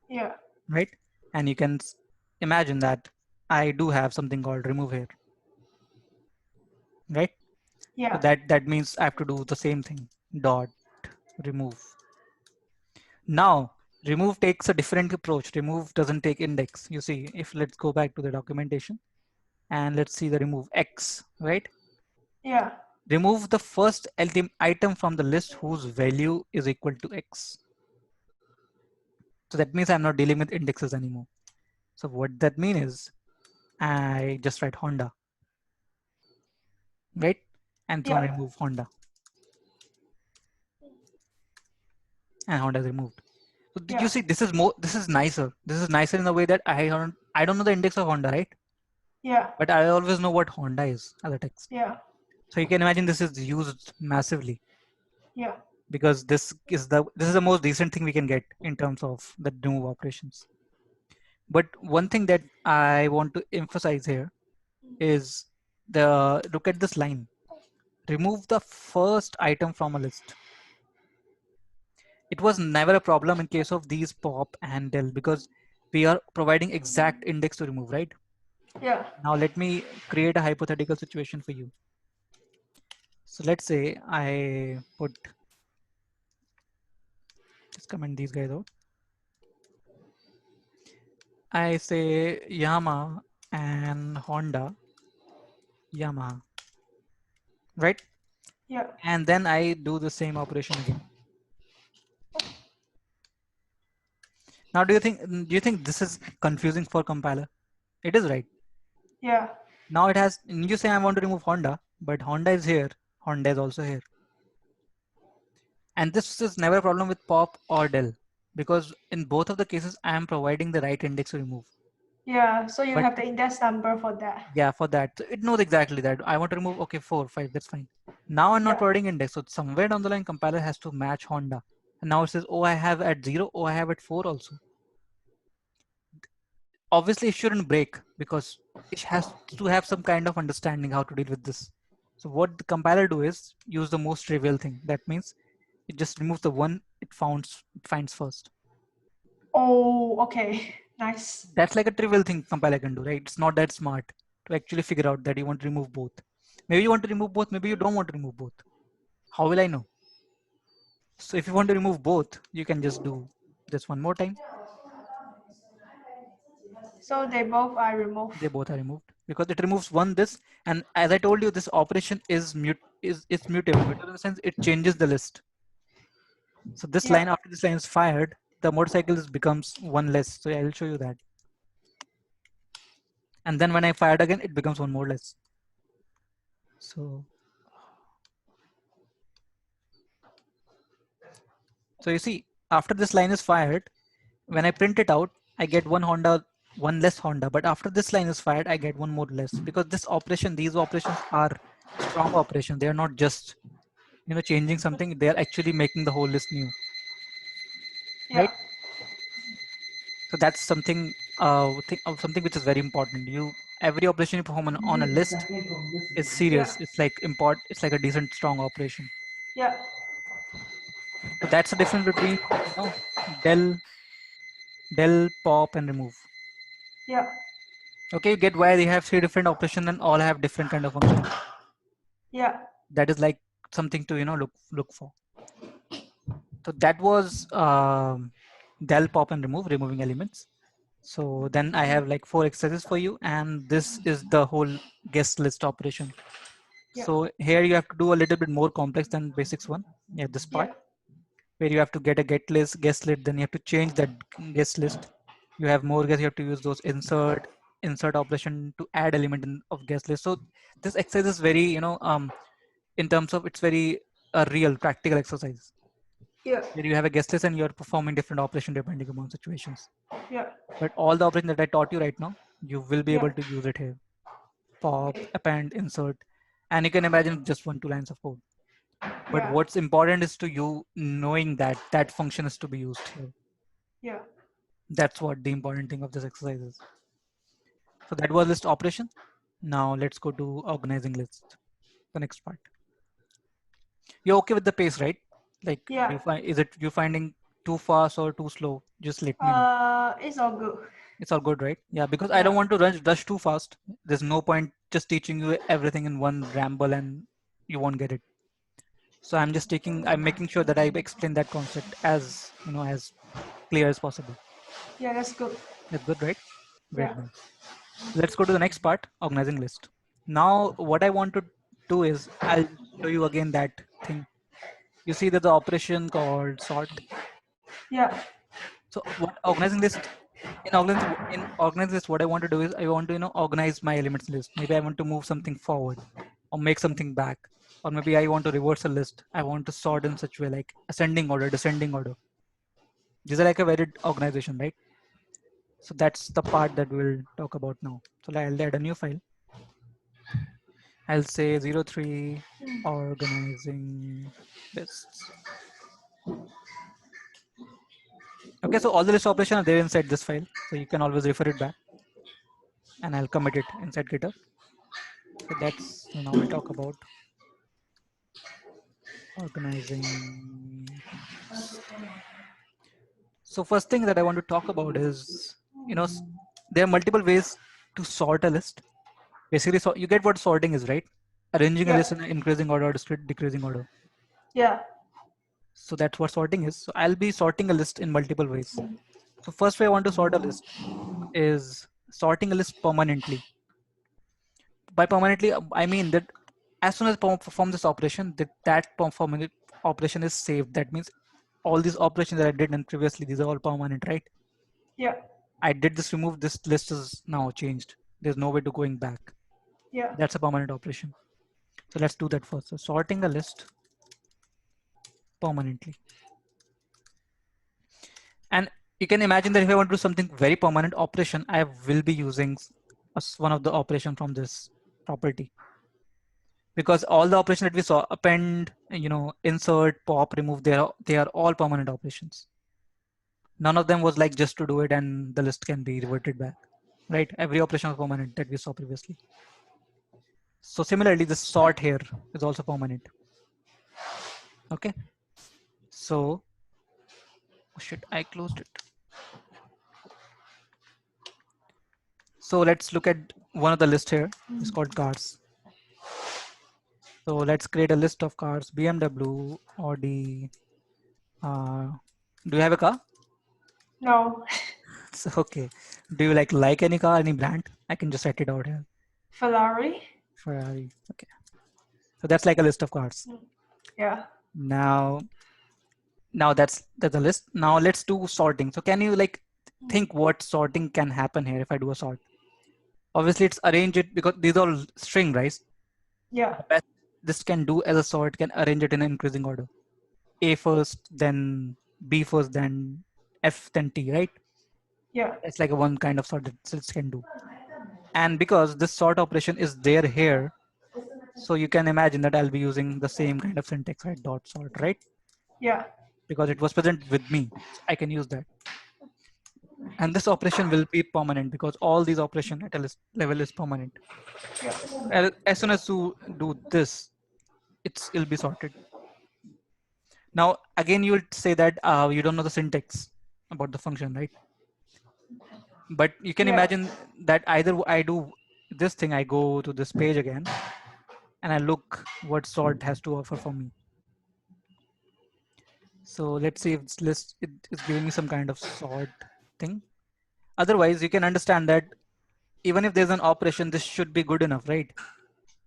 Yeah. Right? And you can imagine that I do have something called remove here, right? Yeah. So that means I have to do the same thing, dot remove. Now Remove takes a different approach. Remove doesn't take index. You see, if let's go back to the documentation and let's see the remove X, right? Yeah. Remove the first item from the list whose value is equal to X. So that means I'm not dealing with indexes anymore. So what that means is I just write Honda, right? And so I Yeah. remove Honda, and Honda is removed. So did you Yeah. see this is more, this is nicer. This is nicer in the way that I don't know the index of Honda, right? Yeah. But I always know what Honda is as a text. Yeah. So you can imagine this is used massively Yeah. because this is the most decent thing we can get in terms of the remove operations. But one thing that I want to emphasize here is the look at this line. Remove the first item from a list. It was never a problem in case of these pop and del because we are providing exact index to remove, right? Yeah. Now let me create a hypothetical situation for you. So let's say I put, just comment these guys out. I say Yamaha and Honda, Yamaha, right? Yeah. And then I do the same operation again. Now, do you think this is confusing for compiler? It is, right? Yeah. Now it has, you say I want to remove Honda, but Honda is here. Honda is also here. And this is never a problem with pop or del because in both of the cases, I am providing the right index to remove. Yeah. So you But have the index number for that. yeah, for that, so it knows exactly that. I want to remove, okay, 4, 5, that's fine. Now I'm not Yeah. providing index. So somewhere down the line, compiler has to match Honda. And now it says, oh, I have at 0, oh, I have at 4 also. Obviously it shouldn't break because it has to have some kind of understanding how to deal with this. So what the compiler do is use the most trivial thing. That means it just removes the one it finds first. Oh, okay. Nice. That's like a trivial thing compiler can do, right? It's not that smart to actually figure out that you want to remove both. Maybe you want to remove both, maybe you don't want to remove both. How will I know? So if you want to remove both, you can just do this one more time. So they both are removed. They both are removed because it removes one this, and as I told you, this operation is mutable. Mutable in the sense it changes the list. So this Yeah. line, after this line is fired, the motorcycle becomes one less. So I will show you that. And then when I fired again, it becomes one more less. So you see, after this line is fired, when I print it out, I get one Honda, one less Honda. But after this line is fired, I get one more less because these operations are strong operations. They are not just changing something. They are actually making the whole list new, Yeah. right? So that's something something which is very important. Every operation you perform on a list is Yeah. serious. It's like it's like a decent strong operation. Yeah. So that's the difference between del, pop, and remove. Yeah. Okay, you get why they have three different operations and all have different kind of function. Yeah. That is like something to look for. So that was del, pop, and removing elements. So then I have like 4 exercises for you, and this is the whole guest list operation. Yeah. So here you have to do a little bit more complex than basics one. Yeah, this part Yeah. where you have to get a guest list, then you have to change that guest list. You have more guests, you have to use those insert operation to add element of guest list. So this exercise is very, in terms of it's very a real practical exercise Yeah. where you have a guest list and you're performing different operation depending upon situations. Yeah. But all the operations that I taught you right now, you will be Yeah. able to use it here. Pop, Okay. append, insert, and you can imagine just 1-2 lines of code. But Yeah. what's important is to you knowing that that function is to be used here. Yeah. That's what the important thing of this exercise is. So that was list operation. Now let's go to organizing list, the next part. You're okay with the pace, right? Like, Yeah. is it you finding too fast or too slow? Just let me know. It's all good. It's all good, right? Yeah, because I don't Yeah. want to rush too fast. There's no point just teaching you everything in one ramble and you won't get it. So I'm making sure that I explain that concept as clear as possible. Yeah, that's good. That's good, right? Great. Yeah. Then let's go to the next part, organizing list. Now, what I want to do is I'll show you again that thing. You see that the operation called sort. Yeah. So what organizing list in organize list, what I want to do is I want to organize my elements list. Maybe I want to move something forward or make something back, or maybe I want to reverse a list. I want to sort in such way like ascending order, descending order. These are like a varied organization, right? So that's the part that we'll talk about now. So I'll add a new file. I'll say 03 organizing lists. Okay, so all the list operations are there inside this file. So you can always refer it back, and I'll commit it inside GitHub. So so now we'll talk about organizing. So first thing that I want to talk about is, there are multiple ways to sort a list. Basically, so you get what sorting is, right? Arranging a Yeah. list in an increasing order or decreasing order. Yeah. So that's what sorting is. So I'll be sorting a list in multiple ways. So first way I want to sort a list is sorting a list permanently. By permanently, I mean that as soon as I perform this operation, that performance operation is saved. That means all these operations that I did in previously, these are all permanent, right? Yeah. I did this remove, this list is now changed. There's no way to going back. Yeah. That's a permanent operation. So let's do that first. So sorting a list permanently. And you can imagine that if I want to do something very permanent operation, I will be using one of the operation from this property. Because all the operations that we saw, append, insert, pop, remove, they are all permanent operations. None of them was like just to do it and the list can be reverted back, right? Every operation was permanent that we saw previously. So similarly, the sort here is also permanent. Okay. So, oh shit, I closed it. So let's look at one of the list here. It's called cars. So let's create a list of cars: BMW, Audi. Do you have a car? No. So, okay. Do you like any car, any brand? I can just write it out here. Ferrari. Ferrari. Okay. So that's like a list of cars. Yeah. Now that's a list. Now let's do sorting. So can you think what sorting can happen here if I do a sort? Obviously it's arrange it because these are all string, right? Yeah. The best this can do as a sort can arrange it in an increasing order. A first, then B first, then F, then T, right? Yeah. It's like a one kind of sort that this can do. And because this sort operation is there here, so you can imagine that I'll be using the same kind of syntax, right? Dot sort, right? Yeah. Because it was present with me, so I can use that. And this operation will be permanent because all these operation at a level is permanent. Yeah. As soon as you do this, it'll be sorted. Now, again, you will say that you don't know the syntax about the function, right? But you can Yeah. imagine that either I do this thing, I go to this page again, and I look what sort has to offer for me. So let's see if this list is giving me some kind of sort thing. Otherwise, you can understand that even if there's an operation, this should be good enough, right?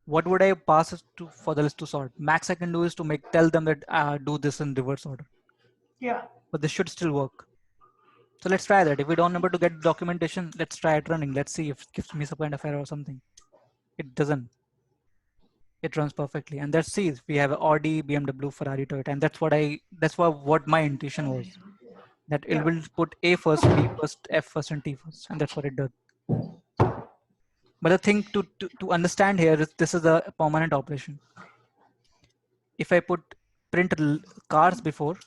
What would I pass it to for the list to sort? Max I can do is to tell them that do this in reverse order. Yeah. But this should still work. So let's try that. If we don't remember to get documentation, let's try it running. Let's see if it gives me some kind of error or something. It doesn't. It runs perfectly. And let's see, we have Audi, BMW, Ferrari, Toyota, and that's what my intuition was. That it will put A first, B first, F first, and T first, and that's what it does. But the thing to understand here is this is a permanent operation. If I put print cars before,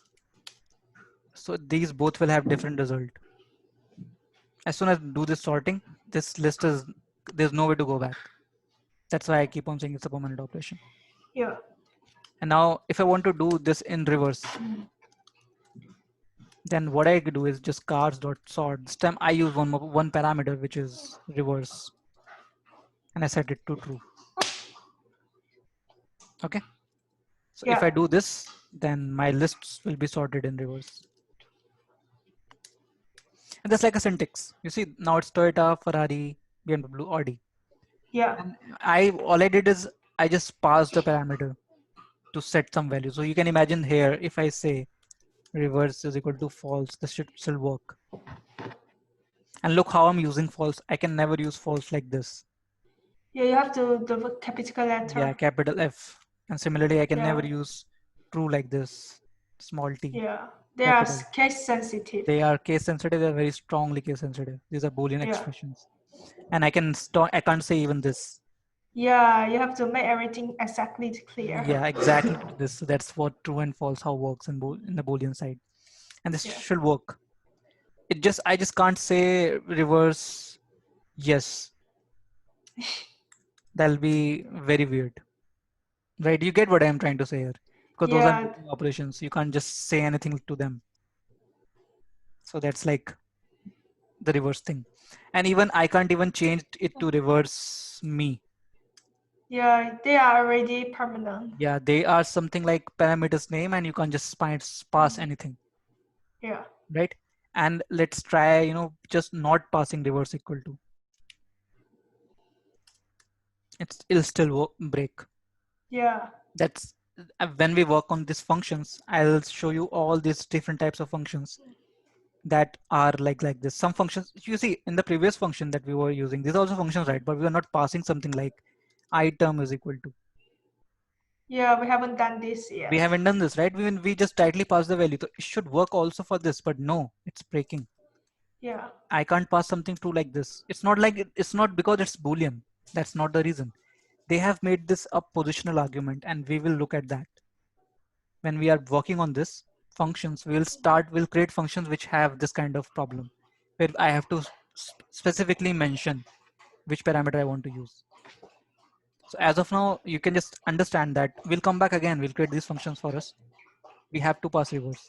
so these both will have different result. As soon as I do this sorting, this list there's no way to go back. That's why I keep on saying it's a permanent operation. Yeah. And now if I want to do this in reverse, then what I could do is just cars dot sort. This time I use one parameter, which is reverse, and I set it to true. Okay. So if I do this, then my lists will be sorted in reverse. And that's like a syntax. You see, now it's Toyota, Ferrari, BMW, Audi. Yeah. And all I did is I just passed a parameter to set some value. So you can imagine here, if I say reverse is equal to false, this should still work. And look how I'm using false. I can never use false like this. Yeah, you have to the capital letter. Yeah, capital F. And similarly, I can Yeah. never use true like this, small t. Yeah. They are Capital. case sensitive. They are case sensitive. They're very strongly case sensitive. These are Boolean Yeah. expressions. And I can't say even this. Yeah, you have to make everything exactly clear. Yeah, exactly this. So that's what true and false how works in the Boolean side. And this Yeah. should work. I just can't say reverse yes. That'll be very weird. Right? You get what I'm trying to say here. Because those are Yeah. looping operations. You can't just say anything to them. So that's like the reverse thing. And even I can't even change it to reverse me. Yeah, they are already permanent. Yeah, they are something like parameters name and you can't just pass anything. Yeah. Right? And let's try, just not passing reverse equal to. It'll still break. Yeah. That's when we work on these functions, I'll show you all these different types of functions that are like this. Some functions you see in the previous function that we were using, these are also functions, right? But we are not passing something like item is equal to. Yeah, we haven't done this yet. We haven't done this, right? We just directly pass the value. So it should work also for this, but no, it's breaking. Yeah. I can't pass something true like this. It's not like it's not because it's Boolean. That's not the reason. They have made this a positional argument, and we will look at that. When we are working on this functions, we'll create functions which have this kind of problem, where I have to specifically mention which parameter I want to use. So as of now, you can just understand that we'll come back again. We'll create these functions for us. We have to pass reverse.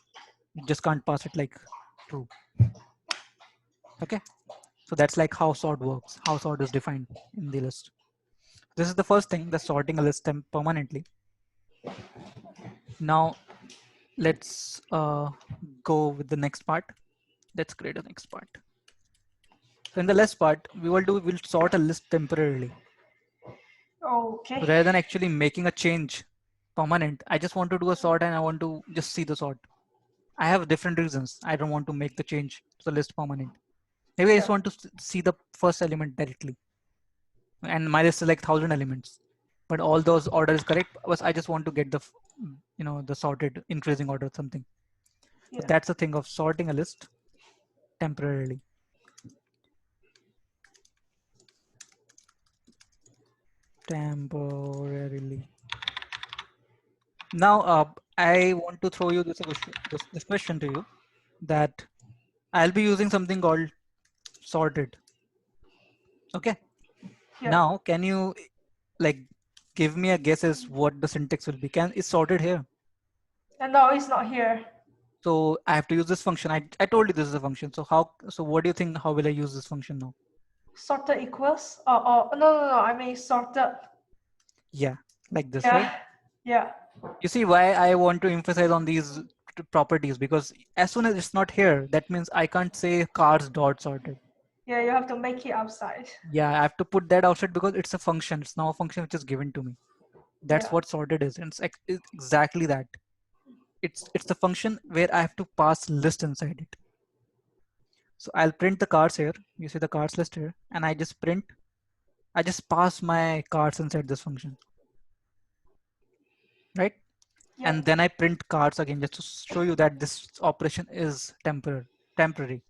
You just can't pass it like true. Okay. So that's like how sort works, how sort is defined in the list. This is the first thing, the sorting a list permanently. Now let's go with the next part. Let's create a next part. So in the list part, we'll sort a list temporarily. Okay. So rather than actually making a change permanent, I just want to do a sort and I want to just see the sort. I have different reasons. I don't want to make the change to the list permanent. Maybe I just want to see the first element directly. And my list is like 1,000 elements, but all those order is correct. But I just want to get the, the sorted increasing order something. So that's the thing of sorting a list temporarily. Temporarily. Now, I want to throw you this question to you, that I'll be using something called sorted. Okay. Yeah. Now, can you like give me a guess as what the syntax will be? Is sorted here? No, it's not here. So I have to use this function. I told you this is a function. So what do you think? How will I use this function now? Sorted equals? Oh, no. I mean sorted. Yeah, like this, Yeah. right? Yeah. You see why I want to emphasize on these properties, because as soon as it's not here, that means I can't say cars dot sorted. Yeah, you have to make it outside. Yeah, I have to put that outside because it's a function. It's now a function which is given to me. That's what sorted is. And it's exactly that. It's the function where I have to pass list inside it. So I'll print the cars here. You see the cars list here, and I just pass my cars inside this function. Right? Yeah. And then I print cars again just to show you that this operation is temporary.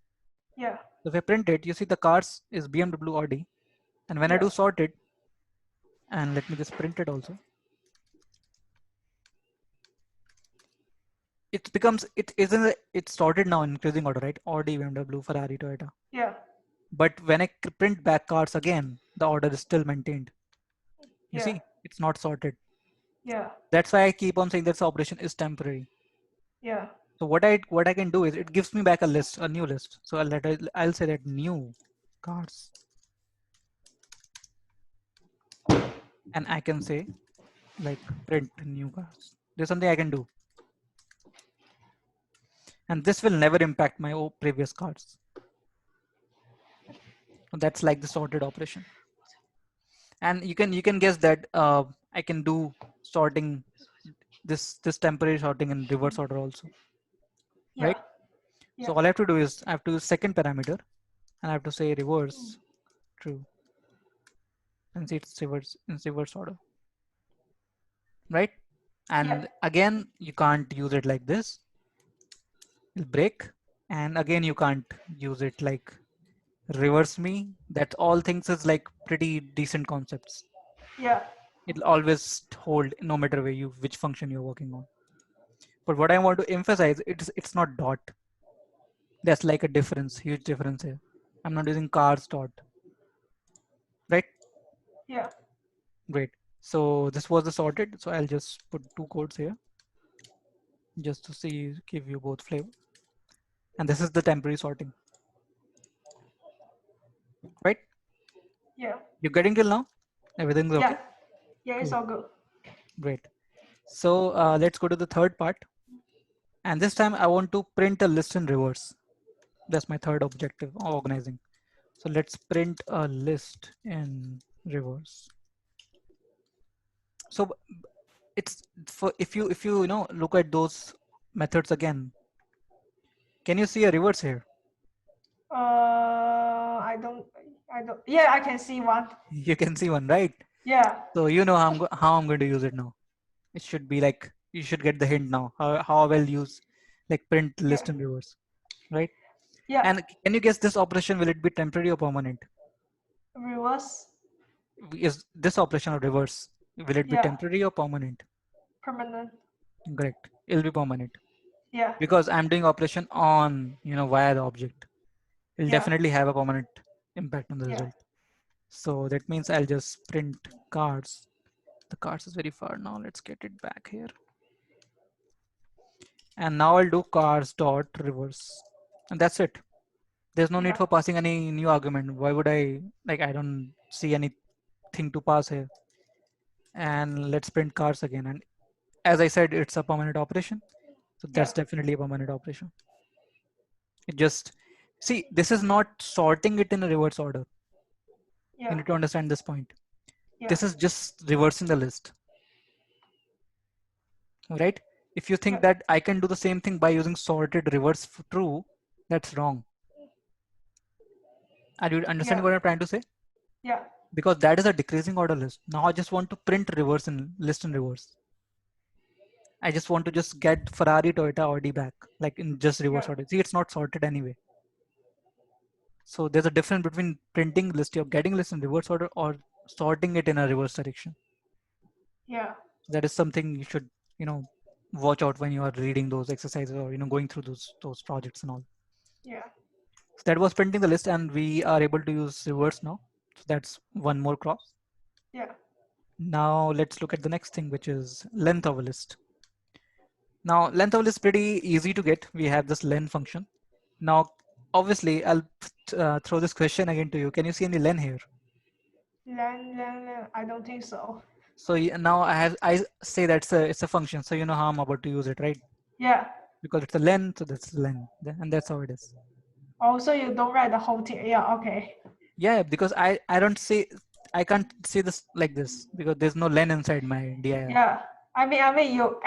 Yeah. So if I print it, you see the cars is BMW Audi. And when I do sort it, and let me just print it also. It's sorted now in increasing order, right? Audi, BMW, Ferrari, Toyota. Yeah. But when I print back cars again, the order is still maintained. You see, it's not sorted. Yeah. That's why I keep on saying this operation is temporary. Yeah. So what I can do is it gives me back a new list. So I'll say that new cars, and I can say like print new cars. There's something I can do, and this will never impact my previous cars. That's like the sorted operation. And you can guess that I can do sorting, this temporary sorting in reverse order also, Yeah. right? Yeah. So all I have to do is I have to use second parameter, and I have to say Mm. reverse true, and see it's reverse order, right? Yeah. And again, you can't use it like this, it'll break. And again, you can't use it like reverse me. That all things is like pretty decent concepts. Yeah. It'll always hold no matter where you which function you're working on. But what I want to emphasize, it's not dot. There's like a difference, huge difference here. I'm not using cars dot, right? Yeah. Great. So this was the sorted. So I'll just put two codes here just to see, give you both flavor. And this is the temporary sorting, right? Yeah. You're getting till now? Everything's Yeah. okay? Yeah. It's Cool. all good. Great. So let's go to the third part. And this time I want to print a list in reverse. That's my third objective of organizing. So let's print a list in reverse. So it's for if you look at those methods again, can you see a reverse here? I don't. I don't. Yeah, I can see one. You can see one, right? Yeah. So you know how I'm going to use it now. It should be like, you should get the hint now. How I will use like print Yeah. list in reverse, right? Yeah. And can you guess this operation, will it be temporary or permanent? Reverse. Is this operation of reverse, will it be Yeah. temporary or permanent? Permanent. Correct. It'll be permanent Yeah. because I'm doing operation on, via the object. It'll Yeah. definitely have a permanent impact on the Yeah. result. So that means I'll just print cards. The cards is very far now. Let's get it back here. And now I'll do cars dot reverse, and that's it. There's no need Yeah. for passing any new argument. Why would I don't see anything to pass here. And let's print cars again. And as I said, it's a permanent operation. So Yeah. that's definitely a permanent operation. It just, see, this is not sorting it in a reverse order. You Yeah. need to understand this point. Yeah. This is just reversing the list, right? If you think Yeah. that I can do the same thing by using sorted reverse true, that's wrong. Are you understanding Yeah. what I'm trying to say? Yeah. Because that is a decreasing order list. Now I just want to print reverse in list in reverse. I just want to just get Ferrari, Toyota, Audi back, like in just reverse Yeah. order. See, it's not sorted anyway. So there's a difference between printing list, you're getting list in reverse order, or sorting it in a reverse direction. Yeah. That is something you should, you know, watch out when you are reading those exercises or going through those projects and all. Yeah. So that was printing the list, and we are able to use reverse now. So that's one more cross. Yeah. Now let's look at the next thing, which is length of a list. Now length of a list is pretty easy to get. We have this len function. Now, obviously, I'll throw this question again to you. Can you see any len here? Len. I don't think so. So now I say that's it's a function. So you know how I'm about to use it, right? Yeah. Because it's a len, so that's len, and that's how it is. Oh, so you don't write the whole thing. Yeah. Okay. Yeah, because I don't say, I can't say this like this because there's no len inside my dir. Yeah. I mean, you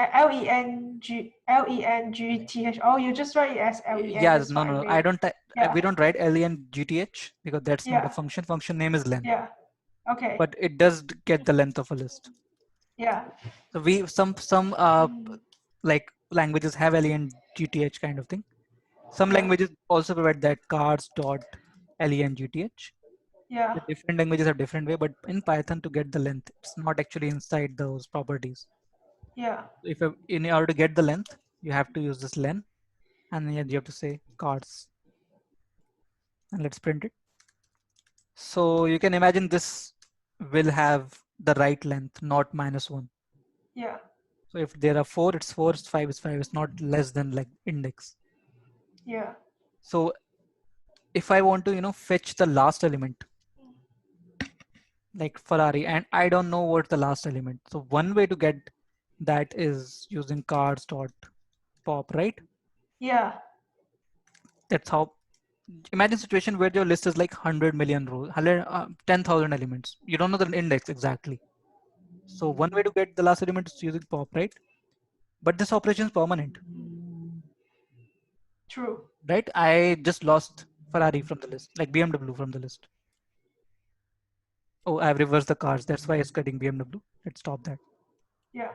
Length. Oh, you just write it as len. Yeah, That's no, what I no, I mean. don't. Yeah. We don't write len gth because that's not a Yeah. function. Function name is len, Yeah. Okay. but it does get the length of a list. Yeah. So we some Mm. like languages have len gth kind of thing. Some Yeah. languages also provide that cars dot len gth. Yeah. The different languages have different way, but in Python to get the length, it's not actually inside those properties. Yeah. If in order to get the length, you have to use this len, and then you have to say cars, and let's print it. So you can imagine this will have the right length, not -1. Yeah. So if there are 4, it's 4, it's 5, it's 5, it's not less than like index. Yeah. So if I want to, fetch the last element, like Ferrari, and I don't know what the last element. So one way to get that is using cars dot pop, right? Yeah. That's how imagine a situation where your list is like 100 million rows, 10,000 elements. You don't know the index exactly. So one way to get the last element is using pop, right? But this operation is permanent, True. right? I just lost Ferrari from the list, like BMW from the list. Oh, I've reversed the cars. That's why it's getting BMW. Let's stop that. Yeah.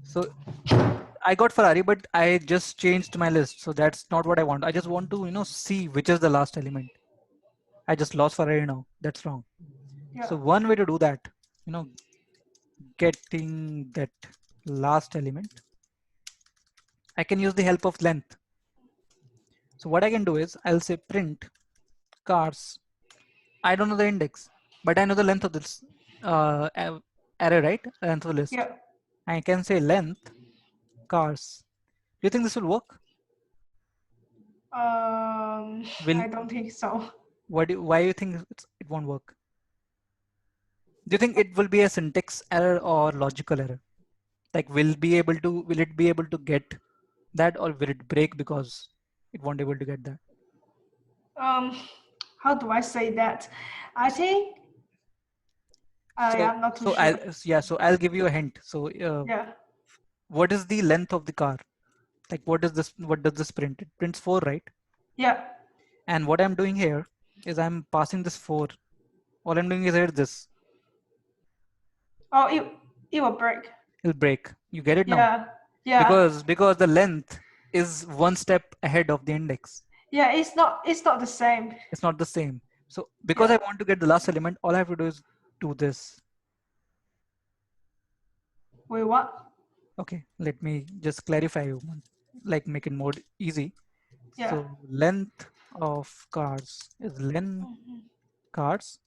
So I got Ferrari, but I just changed my list. So that's not what I want. I just want to, see which is the last element. I just lost Ferrari now. That's wrong. Yeah. So one way to do that, getting that last element, I can use the help of length. So what I can do is I'll say print cars. I don't know the index, but I know the length of this array, right? Length of the list. Yeah. I can say length cars. Do you think this will work? I don't think so. Why do you think it won't work? Do you think it will be a syntax error or logical error? Like will it be able to get that, or will it break because it won't able to get that? How do I say that? I think I'm not too So sure. so I'll give you a hint. So Yeah. what is the length of the car? Like what does this print? It prints 4, right? Yeah. And what I'm doing here is I'm passing this 4. All I'm doing is here this. Oh, it will break. It'll break. You get it now? Yeah. Yeah. Because the length is one step ahead of the index. Yeah. It's not the same. It's not the same. So because I Yeah. want to get the last element, all I have to do is do this. Wait, what? Okay, let me just clarify you, like make it more easy. Yeah. So length of cars is len cars,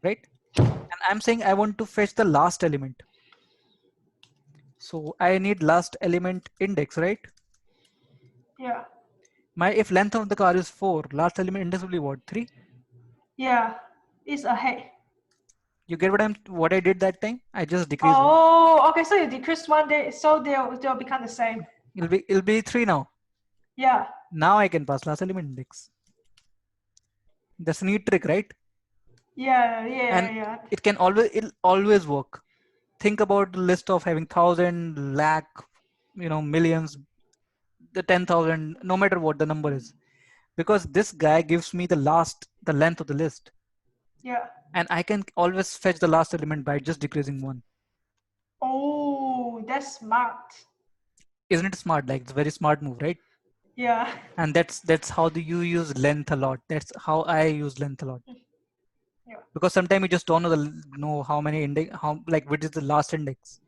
right? And I'm saying I want to fetch the last element. So I need last element index, right? Yeah. If length of the car is 4, last element index will be what? 3? Yeah. It's ahead. You get what I did that time? I just decreased 1. Oh, okay. So you decrease one day, so they'll become the same. It'll be 3 now. Yeah. Now I can pass last element index. That's a neat trick, right? Yeah. Yeah. And Yeah. it'll always work. Think about the list of having 1,000, lakh, millions, the 10,000, no matter what the number is, because this guy gives me the length of the list, Yeah. and I can always fetch the last element by just decreasing 1. Oh, that's smart. Isn't it smart? Like it's a very smart move, right? Yeah. And that's how you use length a lot. That's how I use length a lot. Yeah. Because sometimes you just don't know how many index, how like which is the last index,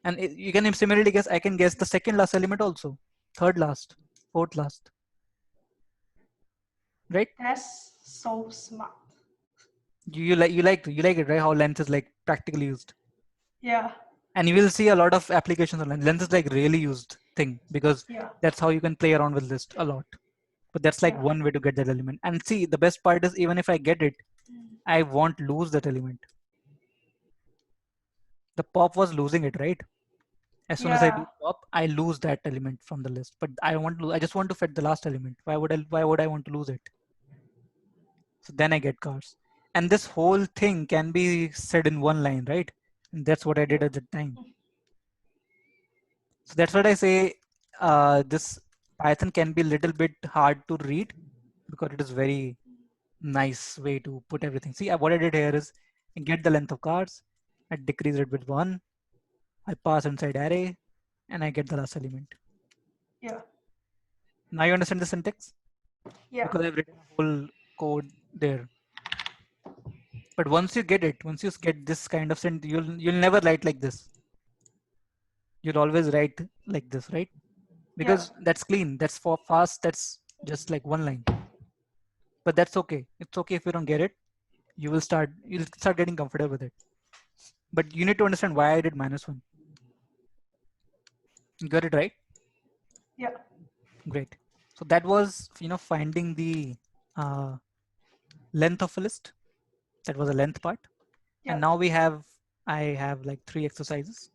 and you can similarly guess. I can guess the second last element also, third last, fourth last, right? That's so smart. You like it, right? How length is like practically used, Yeah. and you will see a lot of applications on length. Length is like really used thing because Yeah. that's how you can play around with list a lot. But that's like Yeah. one way to get that element. And see, the best part is even if I get it, I won't lose that element. The pop was losing it, right? As soon as I Yeah. do pop, I lose that element from the list. But I just want to fit the last element. Why would I want to lose it? So then I get cars. And this whole thing can be said in one line, right? And that's what I did at the time. So that's what I say. This Python can be a little bit hard to read because it is very nice way to put everything. See, what I did here is get the length of cars. I decrease it with 1. I pass inside array, and I get the last element. Yeah. Now you understand the syntax? Yeah. Because I've written a whole code there. But once you get it, once you get this kind of syntax, you'll never write like this. You'll always write like this, right? Because that's clean, that's for fast, that's just like one line. But that's okay. It's okay if you don't get it. You'll start getting comfortable with it. But you need to understand why I did -1. You got it right? Yeah. Great. So that was finding the length of a list. That was a length part. Yeah. And now I have like 3 exercises.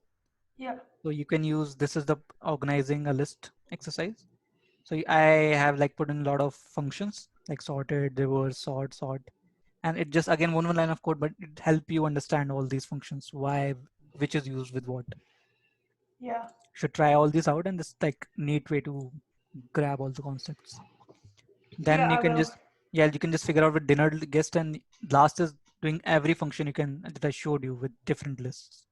Yeah. So you can use, this is the organizing a list exercise. So I have like put in a lot of functions like sorted, reverse, sort, and it just again one line of code, but it help you understand all these functions, why, which is used with what. Yeah. Should try all these out, and this like neat way to grab all the concepts. Yeah, Then you I can will. just you can just figure out with dinner guest, and last is doing every function you can that I showed you with different lists.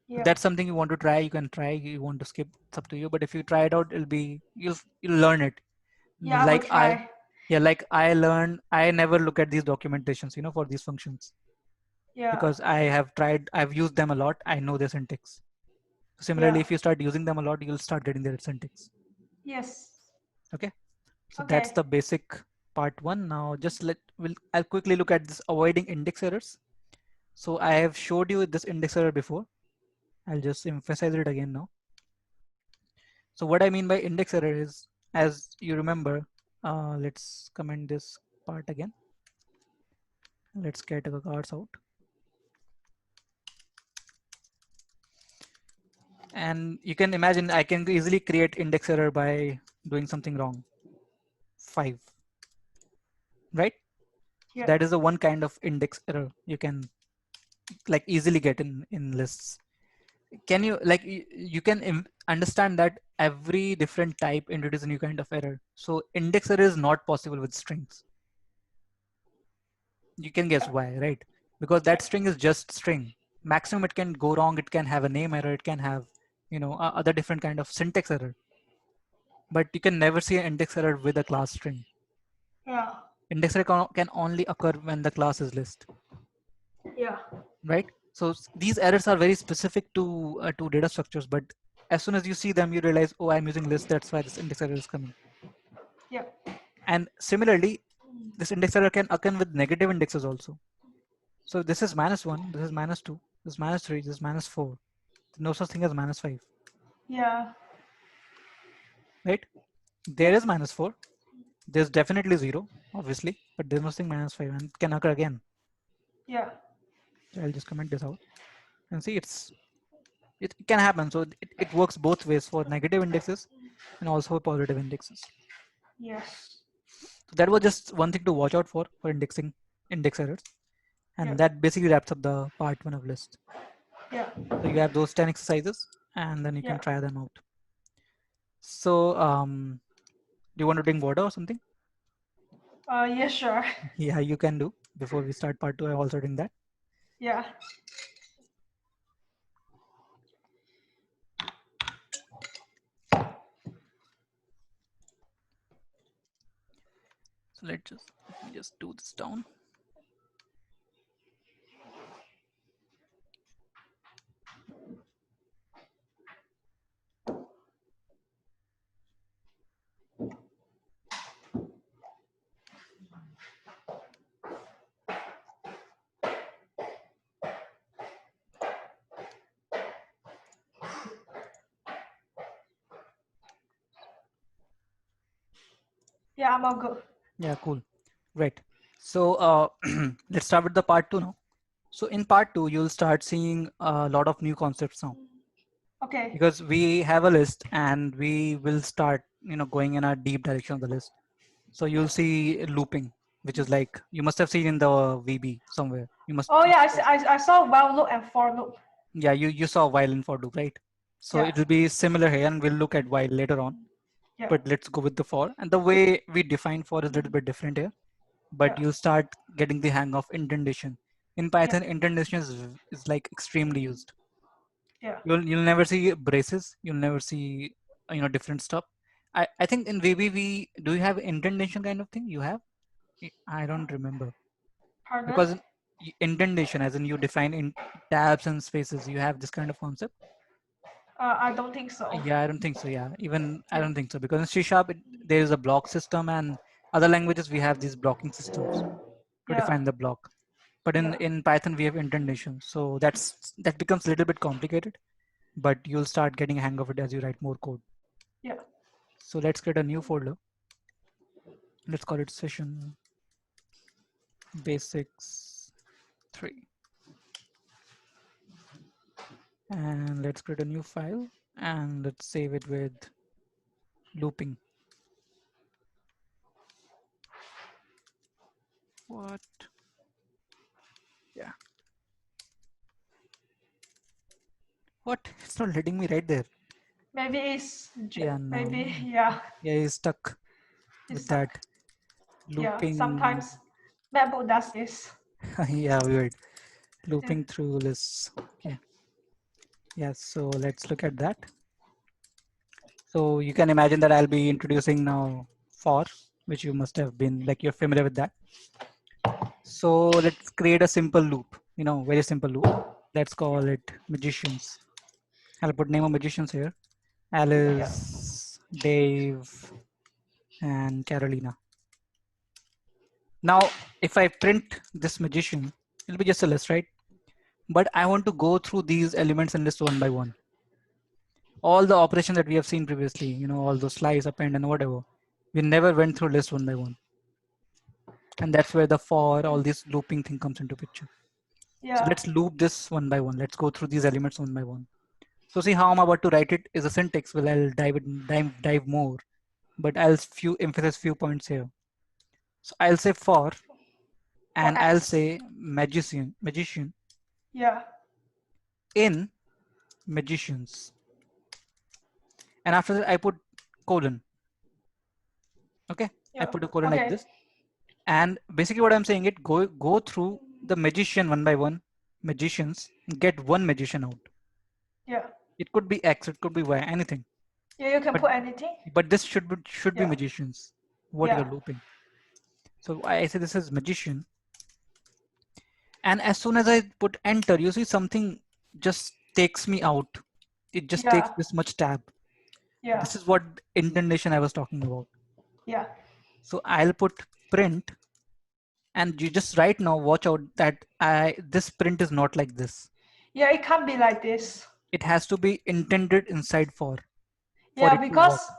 If Yeah. that's something you want to try, you can try. You want to skip, it's up to you. But if you try it out, it'll be you'll learn it. Yeah, I will Like I try. yeah, like I learned. I never look at these documentations, for these functions Yeah. because I've used them a lot. I know their syntax. Similarly, Yeah. if you start using them a lot, you'll start getting their syntax. Yes. Okay, so that's Okay. the basic part one. Now just I'll quickly look at this avoiding index errors. So I have showed you this index error before. I'll just emphasize it again now. So what I mean by index error is, as you remember, let's comment this part again. Let's get the cards out. And you can imagine I can easily create index error by doing something wrong. 5, right? So Yeah. that is the one kind of index error you can like easily get in lists. Can you like you can understand that every different type introduces a new kind of error. So index error is not possible with strings. You can guess Yeah. why, right? Because Yeah. that string is just string. Maximum it can go wrong. It can have a name error. It can have other different kind of syntax error. But you can never see an index error with a class string. Yeah. Index error can only occur when the class is list, Yeah. right? So these errors are very specific to data structures. But as soon as you see them, you realize, oh, I'm using list. That's why this index error is coming. Yeah. And similarly, this index error can occur with negative indexes also. So this is -1, this is -2, this is -3, this is -4. No such thing as -5, Yeah. right? There is -4. There's definitely 0, obviously, but there's nothing -5, and it can occur again. Yeah. So I'll just comment this out and see it can happen. So it works both ways for negative indexes and also for positive indexes. Yes. So that was just one thing to watch out for indexing index errors, Yeah. and that basically wraps up the part one of list. Yeah. So you have those 10 exercises, and then you can Yeah. try them out. So do you want to drink water or something? Yeah, sure. Yeah, you can do. Before we start part two, I'm also doing that. Yeah. So let me just do this down. Yeah, I'm all good. Yeah, cool. Great. So let's start with the part two now. So in part two, you'll start seeing a lot of new concepts now Okay. because we have a list and we will start, going in a deep direction of the list. So you'll see looping, which is like you must have seen in the VB somewhere. You must, Oh yeah, I saw while loop and for loop. yeah, you saw while and for loop, right? So Yeah. it'll be similar here, and we'll look at while later on. Yeah. But let's go with the for. And the way we define for is a little bit different here. But Yeah. you'll start getting the hang of indentation. In Yeah. Python, indentation is like extremely used. Yeah. You'll never see braces. You'll never see different stuff. I think in VB we do you have indentation kind of thing? You have? I don't remember Pardon? because indentation, as in you define in tabs and spaces, you have this kind of concept. I don't think so. Yeah, I don't think so. Yeah, even I Yeah. don't think so because in C Sharp there is a block system, and other languages we have these blocking systems to Yeah. define the block. But in Yeah. in Python we have indentation, so that becomes a little bit complicated. But you'll start getting a hang of it as you write more code. Yeah. So let's create a new folder. Let's call it session basics 3, and let's create a new file and let's save it with looping. What? Yeah. What? It's not letting me right there. Maybe it's Yeah, no. maybe yeah. Yeah, he's stuck It's with stuck. that Yeah. looping. Sometimes MacBook does this. Yeah, weird. Looping through lists. Okay. Yeah, so let's look at that. So you can imagine that I'll be introducing now for, which you must have been like you're familiar with that. So let's create a simple loop, very simple loop. Let's call it magicians. I'll put name of magicians here. Yeah. Alice, Dave, and Carolina. Now, if I print this magician, it'll be just a list, right? But I want to go through these elements in list one by one. All the operations that we have seen previously, all those slice, append, and whatever, we never went through list one by one. And that's where the for, all this looping thing comes into picture. So Yeah. let's loop this one by one. Let's go through these elements one by one. So see how I'm about to write it is a syntax. Well, I'll dive more, but I'll emphasize few points here. So I'll say for, For and I'll X. say magician Yeah. in magicians. And after that, I put colon. Okay, I Yeah. put a colon like Okay. this. And basically, what I'm saying it go through the magician one by one, magicians, and get one magician out. Yeah. It could be X, it could be Y, anything. Yeah. You can But put anything. this should be Yeah. magicians. What Yeah. you're looping. So I say this is magician. And as soon as I put enter, you see something just takes me out. It just takes Yeah. this much tab. Yeah. This is what indentation I was talking about. Yeah. So I'll put print, and you just right now watch out that this print is not like this. Yeah. It can't be like this. It has to be intended inside for Yeah, it to work. because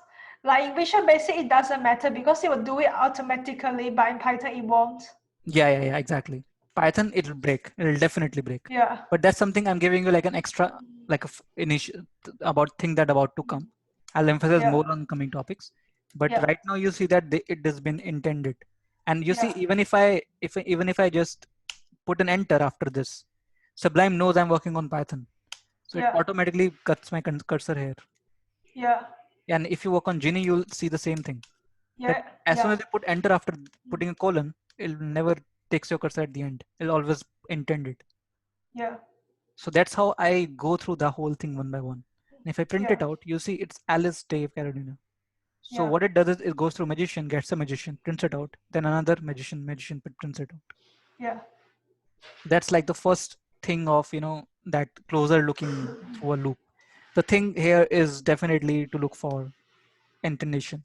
like in Visual Basic, it doesn't matter because it will do it automatically, but in Python, it won't. Yeah, exactly. Python, it'll break. It'll definitely break. Yeah. But that's something I'm giving you like an extra, like initial about thing that about to come. I'll emphasize Yeah. more on coming topics. But Yeah. right now you see that it has been intended, and you see Yeah. even if I just put an enter after this, Sublime knows I'm working on Python, so it Yeah. automatically cuts my cursor here. Yeah. And if you work on Genie, you'll see the same thing. That Yeah. as soon Yeah. as you put enter after putting a colon, it'll never takes your cursor at the end. It'll always intend it. Yeah. So that's how I go through the whole thing one by one. And if I print it Yeah. out, you see it's Alice, Dave, Carolina. So Yeah. what it does is it goes through magician, gets a magician, prints it out, then another magician prints it out. Yeah. That's like the first thing of that closer looking through a loop. The thing here is definitely to look for intonation.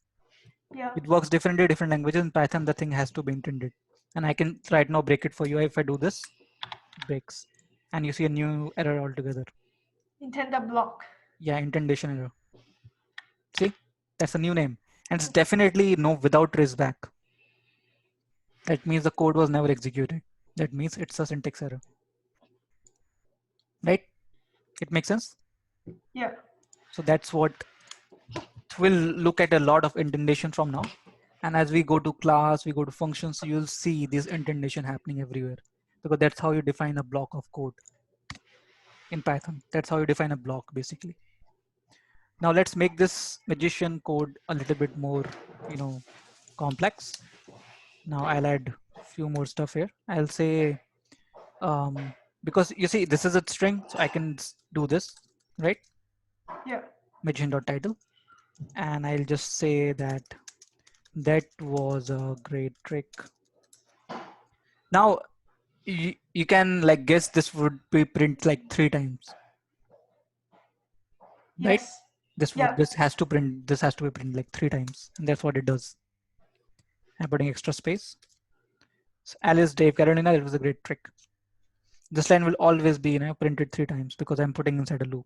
Yeah. It works differently, different languages. In Python, the thing has to be intended. And I can right now break it for you. If I do this, it breaks. And you see a new error altogether. Intended block. Yeah, indentation error. See, that's a new name. And it's definitely no without traceback. That means the code was never executed. That means it's a syntax error. Right? It makes sense? Yeah. So that's what we'll look at a lot of indentation from now. And as we go to class, we go to functions, you'll see this indentation happening everywhere. Because that's how you define a block of code in Python. That's how you define a block basically. Now let's make this magician code a little bit more, complex. Now I'll add a few more stuff here. I'll say, because you see this is a string, so I can do this, right? Yeah. Magician.title. And I'll just say that was a great trick. Now you can like guess this would be print like 3 times, right? Yes. Yeah. This has to be print like 3 times, and that's what it does. I'm putting extra space. So Alice, Dave, Carolina, it was a great trick. This line will always be printed 3 times because I'm putting inside a loop.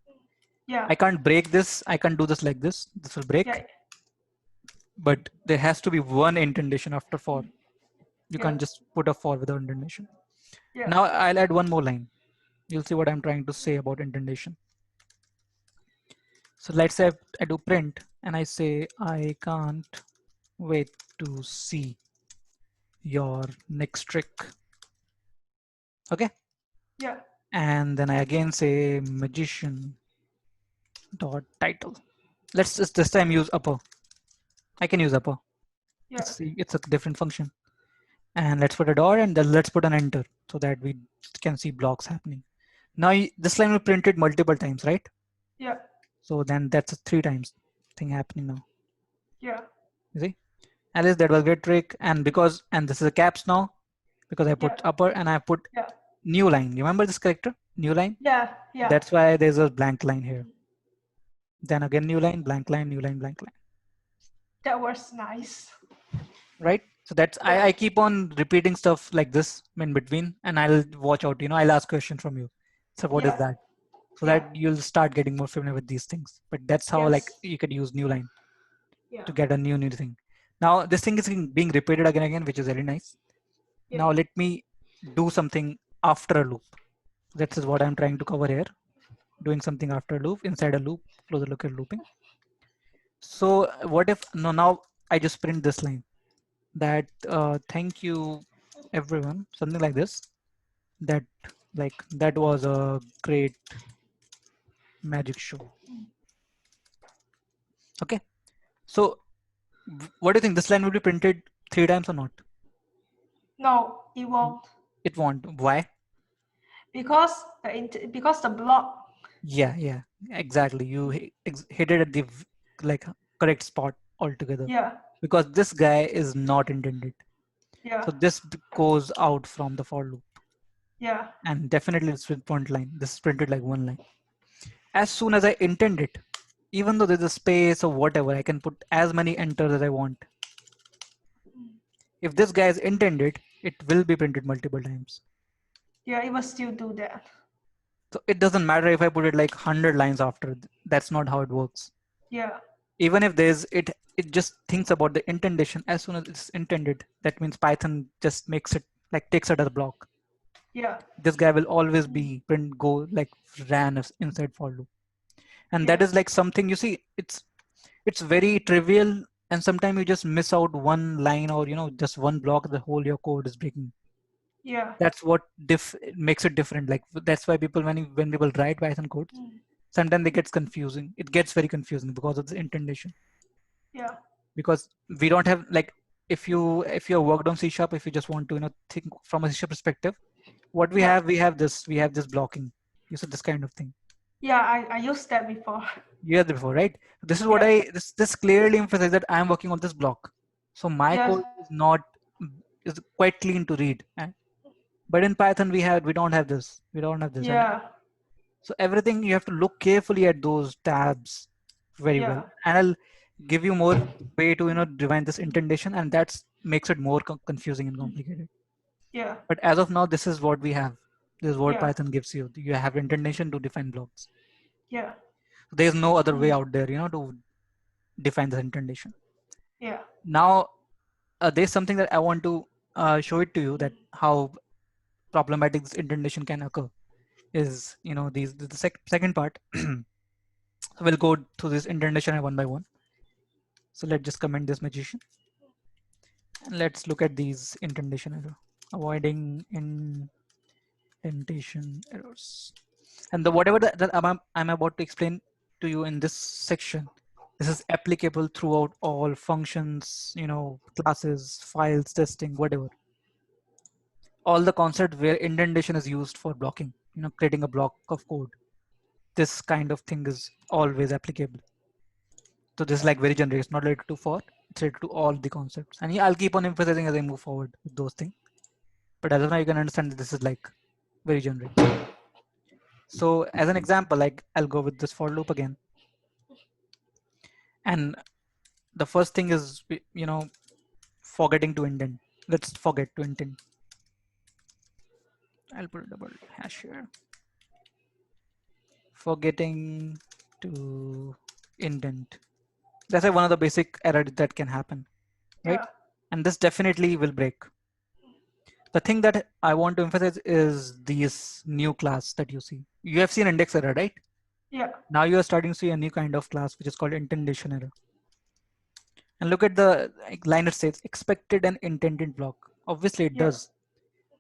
Yeah. I can't break this. I can't do this like this. This will break. Yeah. But there has to be one indentation after for. You Yeah. can't just put a for without indentation. Yeah. Now I'll add one more line. You'll see what I'm trying to say about indentation. So let's say I do print and I say I can't wait to see your next trick. Okay. Yeah. And then I again say magician dot title. Let's just this time use upper. I can use upper. Yeah. It's a different function. And let's put a dot and then let's put an enter so that we can see blocks happening. Now this line will print it multiple times, right? Yeah. So then that's a 3 times thing happening now. Yeah. You see? Alice, that was a great trick. And this is a caps now because I put Yeah. upper and I put Yeah. new line. You remember this character? New line? Yeah. Yeah. That's why there's a blank line here. Then again, new line, blank line, new line, blank line. That was nice. Right? So that's, Yeah. I keep on repeating stuff like this in between and I'll watch out, I'll ask questions from you. So what is Yeah. that? So Yeah. that you'll start getting more familiar with these things. But that's how like Yes. you could use new line Yeah. to get a new thing. Now this thing is being repeated again, which is very nice. Yeah. Now let me do something after a loop. That is what I'm trying to cover here. Doing something after a loop, inside a loop, close a look at looping. So what if, no, now I just print this line that thank you everyone, something like this, that that was a great magic show. Okay. So what do you think, this line will be printed 3 times or not? No, it won't. It won't. Why? Because the block. Yeah, exactly. You hit it at the like correct spot altogether Yeah. because this guy is not intended. Yeah. So this goes out from the for loop Yeah. and definitely it's with point line. This is printed like one line. As soon as I intend it, even though there's a space or whatever, I can put as many enters as I want. If this guy is intended, it will be printed multiple times. Yeah, it will still do that. So it doesn't matter if I put it like 100 lines after. That's not how it works. Yeah. Even if there's it just thinks about the intention. As soon as it's intended, that means Python just makes it like takes it as a block. Yeah. This guy will always be print go like ran inside for loop. And that Yeah. is like something, you see, it's very trivial and sometimes you just miss out one line or just one block, the whole your code is breaking. Yeah. That's what makes it different. Like that's why people when people write Python codes, sometimes it gets confusing. It gets very confusing because of the intention. Yeah. Because we don't have like if you worked on C#, if you just want to think from a C# perspective, what we Yeah. have this blocking. You said this kind of thing. Yeah, I used that before. You had it before, right? This is what Yeah. this clearly emphasizes that I'm working on this block. So my Yes. code is quite clean to read. But in Python we don't have this. We don't have this. And Yeah. so everything you have to look carefully at those tabs very well. Yeah. And I'll give you more way to define this indentation, and that's makes it more confusing and complicated. Yeah. But as of now, this is what we have. This is what Yeah. Python gives you. You have indentation to define blocks. Yeah. There's no other way out there, to define the indentation. Yeah. Now, there's something that I want to show it to you, that how problematic this indentation can occur. Is the second part. We'll go through this indentation one by one. So let's just comment this magician. And let's look at these indentation error. Avoiding indentation errors. And the whatever that I'm about to explain to you in this section, this is applicable throughout all functions, classes, files, testing, whatever. All the concepts where indentation is used for blocking, creating a block of code. This kind of thing is always applicable. So this is like very generic. It's not related to for, it's related to all the concepts. And yeah, I'll keep on emphasizing as I move forward with those things. But as of now, you can understand that this is like very generic. So as an example, like I'll go with this for loop again. And the first thing is, forgetting to indent. Let's forget to indent. I'll put a double hash here. Forgetting to indent. That's like one of the basic errors that can happen, right? Yeah. And this definitely will break. The thing that I want to emphasize is this new class that you see. You have seen index error, right? Yeah. Now you are starting to see a new kind of class, which is called indentation error. And look at the line it says expected and intended block. Obviously it Yeah. does,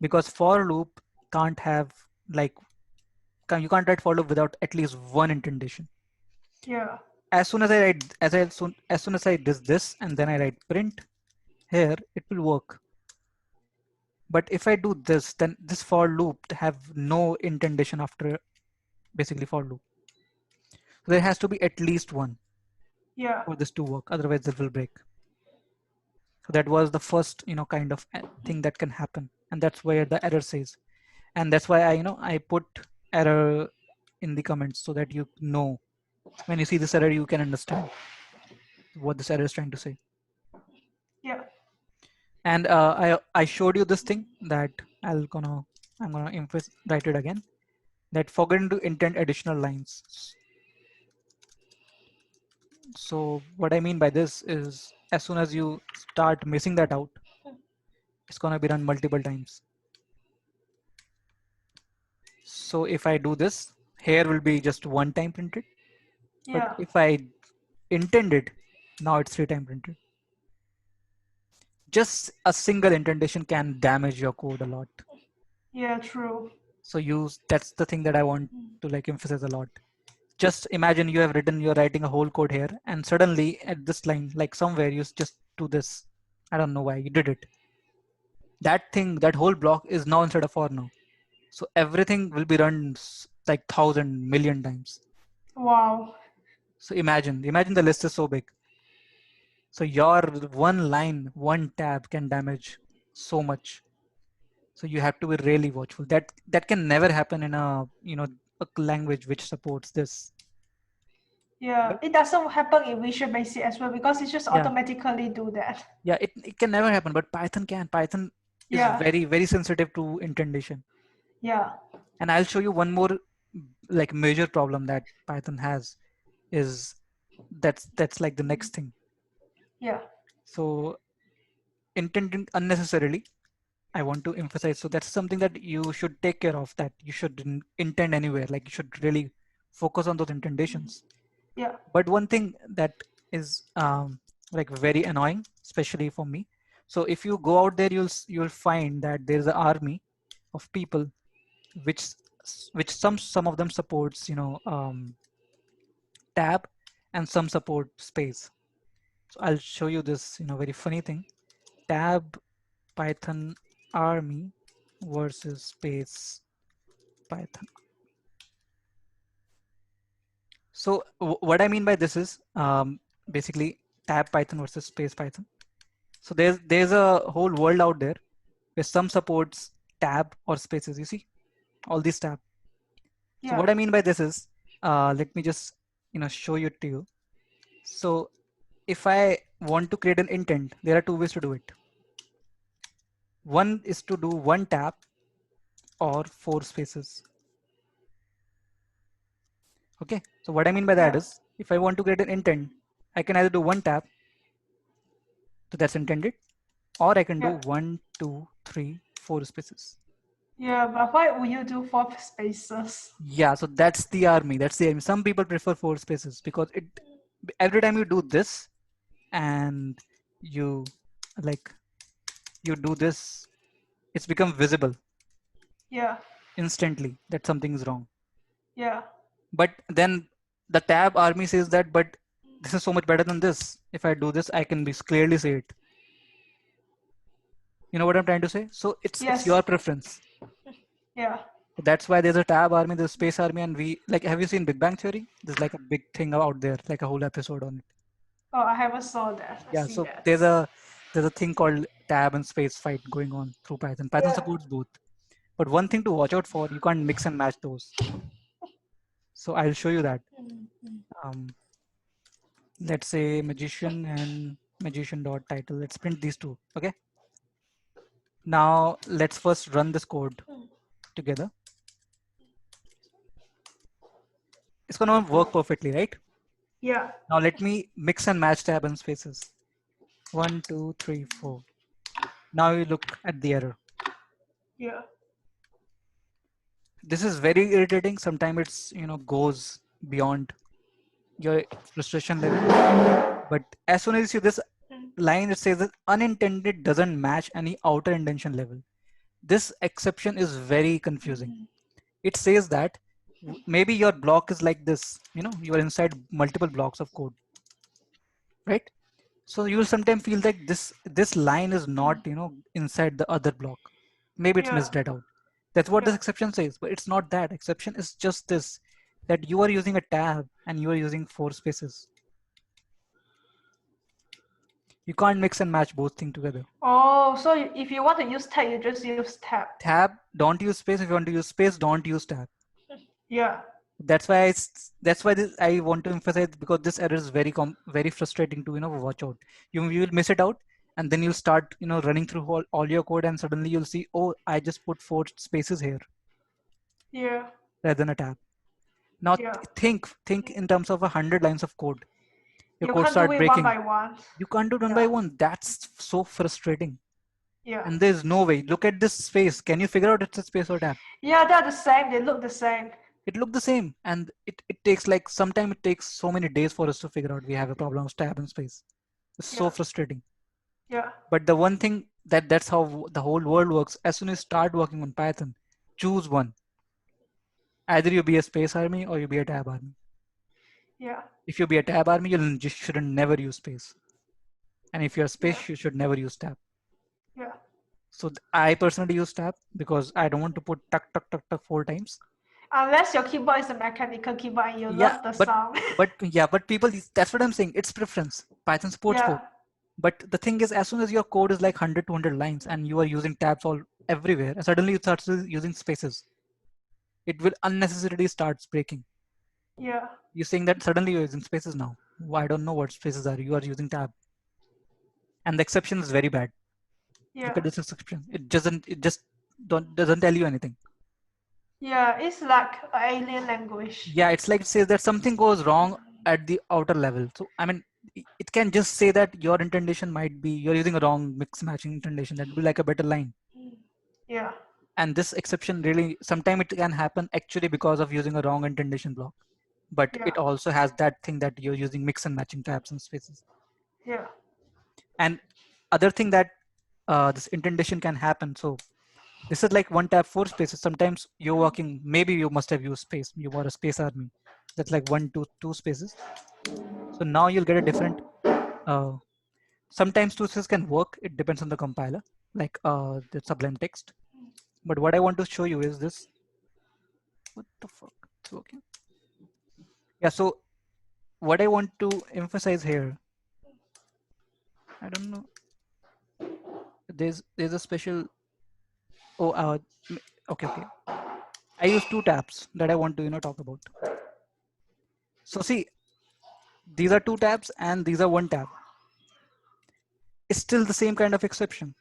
because for loop can't have like you can't write for loop without at least one indentation. Yeah. As soon as I write as soon as I do this and then I write print here, it will work. But if I do this, then this for loop have no indentation after basically for loop. So there has to be at least one Yeah. for this to work, otherwise it will break. So that was the first kind of thing that can happen, and that's where the error says. And that's why I put error in the comments so that you know when you see this error you can understand what this error is trying to say. Yeah. And I showed you this thing that I'm gonna write it again, that forgetting to indent additional lines. So what I mean by this is as soon as you start missing that out, it's gonna be run multiple times. So if I do this, here will be just one time printed. But Yeah. if I intend it, now it's 3 times printed. Just a single indentation can damage your code a lot. Yeah. True. So that's the thing that I want to emphasize a lot. Just imagine you're writing a whole code here, and suddenly at this line, like somewhere you just do this. I don't know why you did it. That whole block is now instead of for now. So everything will be run like 1,000 million times. Wow. So imagine the list is so big. So your one line, one tab can damage so much. So you have to be really watchful. That can never happen in a language which supports this. Yeah. Right? It doesn't happen in Visual Basic as well because it just Yeah, automatically do that. yeah. It can never happen, but Python can. Python is Yeah. very very sensitive to indentation. Yeah. And I'll show you one more major problem that Python has is that's like the next thing. Yeah. So intending unnecessarily, I want to emphasize. So that's something that you should take care of, that you shouldn't intend anywhere. Like you should really focus on those indentions. Yeah. But one thing that is very annoying, especially for me. So if you go out there, you'll find that there's an army of people, which some of them supports tab, and some support space. So I'll show you this very funny thing. Tab Python army versus space Python. So what I mean by this is basically tab Python versus space Python. So there's a whole world out there where some supports tab or spaces. You see all these tab. So Yeah. what I mean by this is, let me just show you to you. So if I want to create an intent, there are two ways to do it. One is to do one tab or 4 spaces. Okay, so what I mean by that Yeah. is, if I want to create an intent, I can either do one tab, so that's intended, or I can do Yeah. 1, 2, 3, 4 spaces. Yeah. But why would you do 4 spaces? Yeah, so that's the army. That's the army. Some people prefer 4 spaces because every time you do this and you like you do this, it's become visible Yeah. instantly that something is wrong. Yeah. But then the tab army says that, but this is so much better than this. If I do this, I can be clearly say it. You know what I'm trying to say? So it's Yes. your preference. Yeah. So that's why there's a tab army, there's a space army, and we have you seen Big Bang Theory? There's like a big thing out there, like a whole episode on it. Oh, I haven't saw that. I Yeah, see so that. there's a thing called tab and space fight going on through Python. Python Yeah. supports both. But one thing to watch out for, you can't mix and match those. So I'll show you that. Um, let's say magician and magician dot title. Let's print these two. Okay. Now let's first run this code together. It's gonna work perfectly, right? Yeah. Now let me mix and match tab and spaces. 1, 2, 3, 4. Now you look at the error. Yeah. This is very irritating. Sometimes it's goes beyond your frustration level. But as soon as you see this, line, it says that unintended doesn't match any outer indentation level. This exception is very confusing. It says that maybe your block is like this, you know, you are inside multiple blocks of code, right? So you will sometimes feel like this line is not, you know, inside the other block. Maybe it's Yeah. misread out. That's what this Yeah. exception says, but it's not that. Exception is just this, that you are using a tab and you are using 4 spaces. You can't mix and match both things together. Oh, so if you want to use tab, you just use tab. Tab, don't use space. If you want to use space, don't use tab. Yeah. That's why I want to emphasize, because this error is very frustrating to, you know, watch out. You will miss it out, and then you'll start, you know, running through all your code, and suddenly you'll see, oh, I just put 4 spaces here Yeah. rather than a tab. Now Yeah. think in terms of 100 lines of code. Your You code can't do start it breaking. one by one. You can't do it one Yeah. by one. That's so frustrating. Yeah. And there's no way. Look at this space. Can you figure out it's a space or tab? Yeah, they're the same. They look the same. It looked the same, and it takes like sometimes it takes so many days for us to figure out we have a problem of tab and space. It's so Yeah. frustrating. Yeah. But the one thing that's how the whole world works. As soon as you start working on Python, choose one. Either you be a space army or you be a tab army. Yeah. If you be a tab army, you just shouldn't never use space. And if you're a space, Yeah. you should never use tab. Yeah. So I personally use tab because I don't want to put tuck tuck tuck tuck 4 times. Unless your keyboard is a mechanical keyboard and you Yeah, love the but sound. but people, that's what I'm saying. It's preference. Python supports Yeah. both. But the thing is, as soon as your code is like 100, 200 lines and you are using tabs all everywhere, and suddenly you start using spaces, it will unnecessarily start breaking. Yeah. You're saying that suddenly you're using spaces now. I don't know what spaces are. You are using tab. And the exception is very bad. Yeah. Look at this exception. It just doesn't tell you anything. Yeah, it's like an alien language. Yeah, it's like it says that something goes wrong at the outer level. So I mean, it can just say that your indentation might be, you're using a wrong mix matching indentation. That would be like a better line. Yeah. And this exception really, sometimes it can happen actually because of using a wrong indentation block. But Yeah. it also has that thing that you're using mix and matching tabs and spaces. Yeah. And other thing that this indentation can happen. So this is like 1 tab 4 spaces. Sometimes you're working, maybe you must have used space. You were a space army. That's like 1, 2, 2 spaces. So now you'll get a different, sometimes 2 spaces can work. It depends on the compiler, like the Sublime Text. But what I want to show you is this. What the fuck? It's working. Yeah, so what I want to emphasize here, I don't know. There's a special, oh, okay. I use 2 tabs that I want to, you know, talk about. So see, these are 2 tabs and these are 1 tab. It's still the same kind of exception,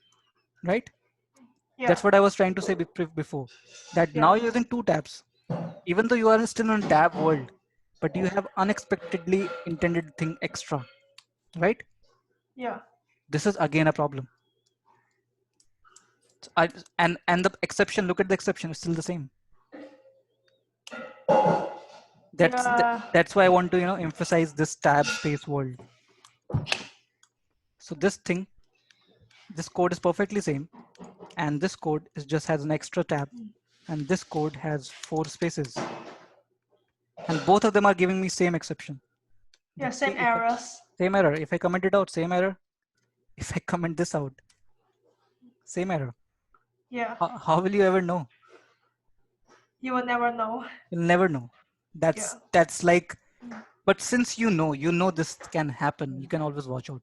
right? Yeah. That's what I was trying to say before. That Yeah. now you're using 2 tabs, even though you are still in tab world, but you have unexpectedly intended thing extra, right? Yeah. This is again a problem. And the exception, look at the exception, it's still the same. That's why I want to, you know, emphasize this tab space world. So this code is perfectly same, and this code just has an extra tab, and this code has 4 spaces, and both of them are giving me same exception. Yeah, same errors. Same error. If I comment it out, same error. If I comment this out, same error. Yeah. How will you ever know? You will never know. You'll never know. That's like, but since you know this can happen, you can always watch out.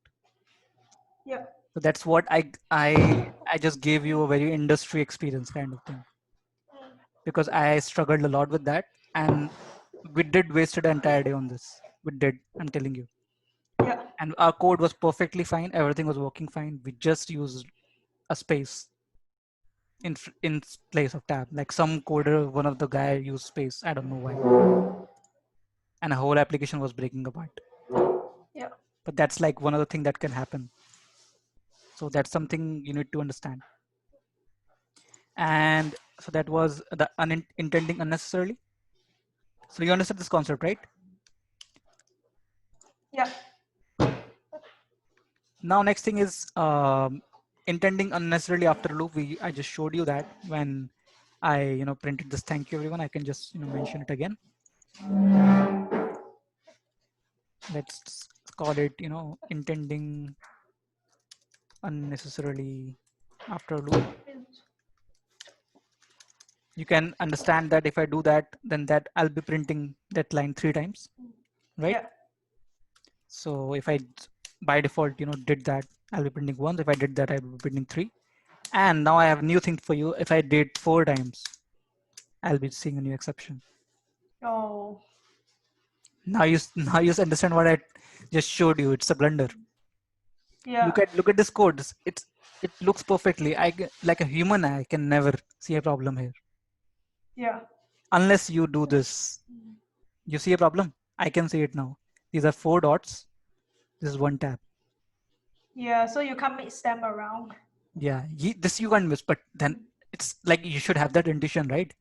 Yeah. So that's what I just gave you a very industry experience kind of thing, because I struggled a lot with that, and we did wasted an entire day on this. We did. I'm telling you. Yeah. And our code was perfectly fine. Everything was working fine. We just used a space in place of tab. Like some coder, one of the guy used space. I don't know why. And a whole application was breaking apart. Yeah. But that's like one of the things that can happen. So that's something you need to understand. And so that was the intending unnecessarily. So you understood this concept, right? Yeah. Now next thing is intending unnecessarily after loop. I just showed you that when I printed this thank you everyone. I can just mention it again. Let's call it intending unnecessarily after loop. You can understand that if I do that, then that I'll be printing that line 3 times, right? Yeah. So if I by default did that, I'll be printing once. If I did that, I'll be printing 3. And now I have a new thing for you. If I did 4 times, I'll be seeing a new exception. Oh. Now you understand what I just showed you. It's a blunder. Yeah. Look at this code. It looks perfectly. Like a human eye can never see a problem here Yeah. unless you do this. You see a problem? I can see it now. These are 4 dots. This is 1 tab. Yeah. So you can't mix them around. Yeah, this you can't miss. But then it's like you should have that intuition, right?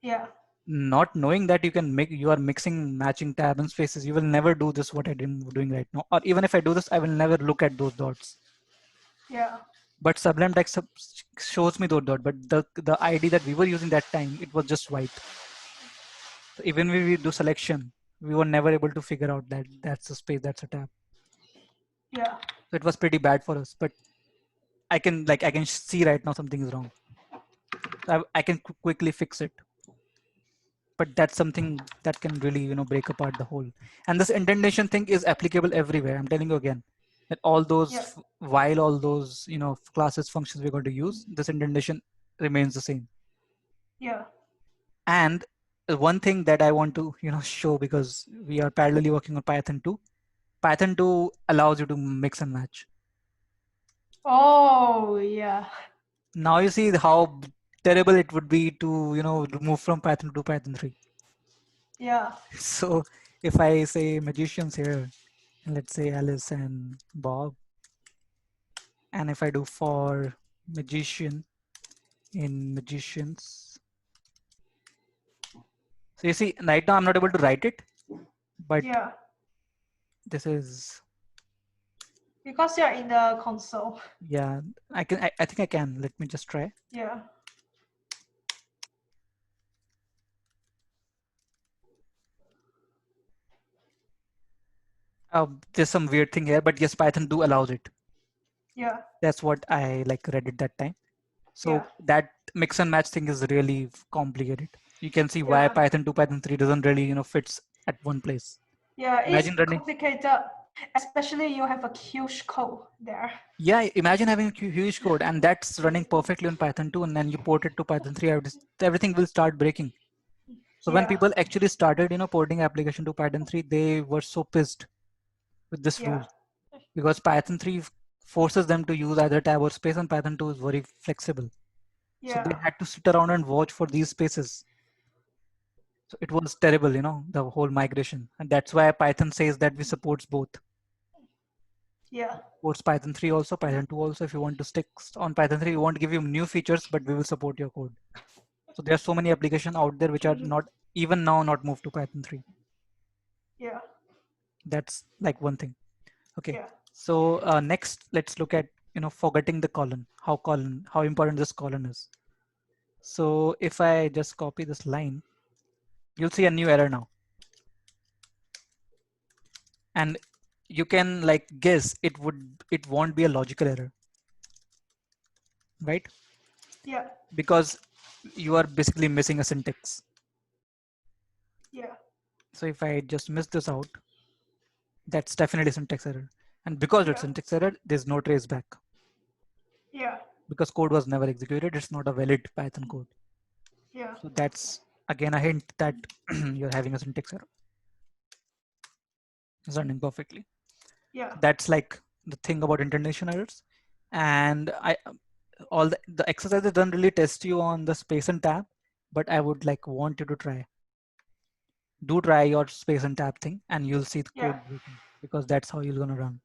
Yeah. Not knowing that you are mixing matching tab and spaces, you will never do this what I'm doing right now. Or even if I do this, I will never look at those dots. Yeah. But Sublime Text shows me those dots. But the ID that we were using that time, it was just white. So even when we do selection, we were never able to figure out that that's a space, that's a tab. Yeah. So it was pretty bad for us. But I can see right now something is wrong. So I can quickly fix it. But that's something that can really break apart the whole. And this indentation thing is applicable everywhere. I'm telling you again that all those Yeah. while all those classes functions we're going to use, this indentation remains the same. Yeah. And one thing that I want to show, because we are parallelly working on Python 2. Python 2 allows you to mix and match. Oh, yeah. Now you see how terrible it would be to move from Python to Python 3. Yeah. So if I say magicians here, let's say Alice and Bob, and if I do for magician in magicians, so you see right now I'm not able to write it, but Yeah. this is, Because you're in the console. yeah, I think I can. Let me just try. Yeah. There's some weird thing here, but yes, Python do allows it. Yeah. That's what I read it that time. So Yeah. that mix and match thing is really complicated. You can see why Yeah. Python 2, Python 3 doesn't really fits at one place. Yeah. It's Imagine running. complicated, especially you have a huge code there. Yeah, imagine having a huge code and that's running perfectly on Python 2, and then you port it to Python 3. Everything will start breaking. So when Yeah. people actually started porting application to Python 3, they were so pissed with this Yeah. rule, because Python 3 forces them to use either tab or space, and Python 2 is very flexible. So they Yeah. had to sit around and watch for these spaces. So it was terrible, the whole migration. And that's why Python says that we supports both. Yeah. Supports Python 3 also, Python 2 also. If you want to stick on Python 3, we won't give you new features, but we will support your code. So there are so many applications out there which are not even now not moved to Python 3. Yeah. That's like one thing. Okay. Yeah. So next, let's look at forgetting the colon. How important this colon is. So if I just copy this line, you'll see a new error now. And you can guess it won't be a logical error, right? Yeah. Because you are basically missing a syntax. Yeah. So if I just miss this out, that's definitely syntax error. And because it's Yeah. syntax error, there's no trace back. Yeah. Because code was never executed, it's not a valid Python code. Yeah. So that's again a hint that you're having a syntax error. It's running perfectly. Yeah. That's like the thing about indentation errors. And all the exercises don't really test you on the space and tab, but I would want you to try your space and tab thing, and you'll see the Yeah. code breaking, because that's how you're gonna run.